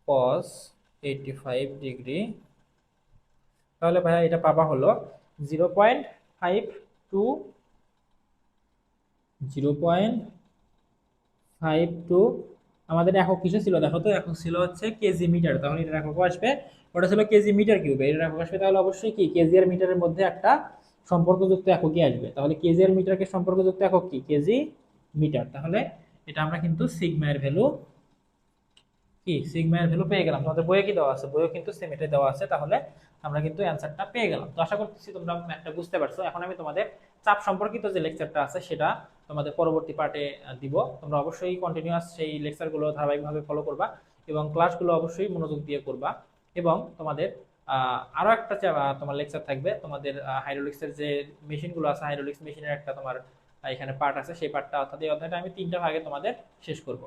cos 85°। তাহলে ভাইয়া এটা পাবা হলো 0.52 0.52। আমাদের একক কিছু ছিল দেখো তো, একক ছিল হচ্ছে কেজি মিটার, তাহলে এটার একক আসবে, ওটা ছিল কেজি/মিটার কিউব, এটার একক আসবে। তাহলে অবশ্যই কি কেজি আর মিটারের মধ্যে একটা সম্পর্কযুক্ত এককই আসবে। তাহলে কেজি আর মিটারকে সম্পর্কযুক্ত একক কি, কেজি/মিটার। তাহলে এটা আমরা কিন্তু সিগমার ভ্যালু কি, সিগমার ভ্যালু পেয়ে গেলাম। তোমাদের বইয়ে কি দেওয়া আছে, বইয়ে কিন্তু সেম এটাই দেওয়া আছে। তাহলে আমরা কিন্তু অ্যান্সারটা পেয়ে গেলাম। তো আশা করতেছি তোমরা ম্যাথটা বুঝতে পারছো। এখন আমি তোমাদের চাপ সম্পর্কিত যে লেকচারটা আছে সেটা তোমাদের পরবর্তী পার্টে দিব। তোমরা অবশ্যই কন্টিনিউয়াস সেই লেকচারগুলো ধারাবাহিকভাবে ফলো করবা এবং ক্লাসগুলো অবশ্যই মনোযোগ দিয়ে করবা। এবং তোমাদের আরো একটা তোমার লেকচার থাকবে তোমাদের হাইড্রোলিক্সের যে মেশিনগুলো আছে, হাইড্রোলিক্স মেশিনের একটা তোমার এখানে পার্ট আছে, সেই পার্টটা অর্থাৎ এই অধ্যায়টা আমি 3টা ভাগে তোমাদের শেষ করব।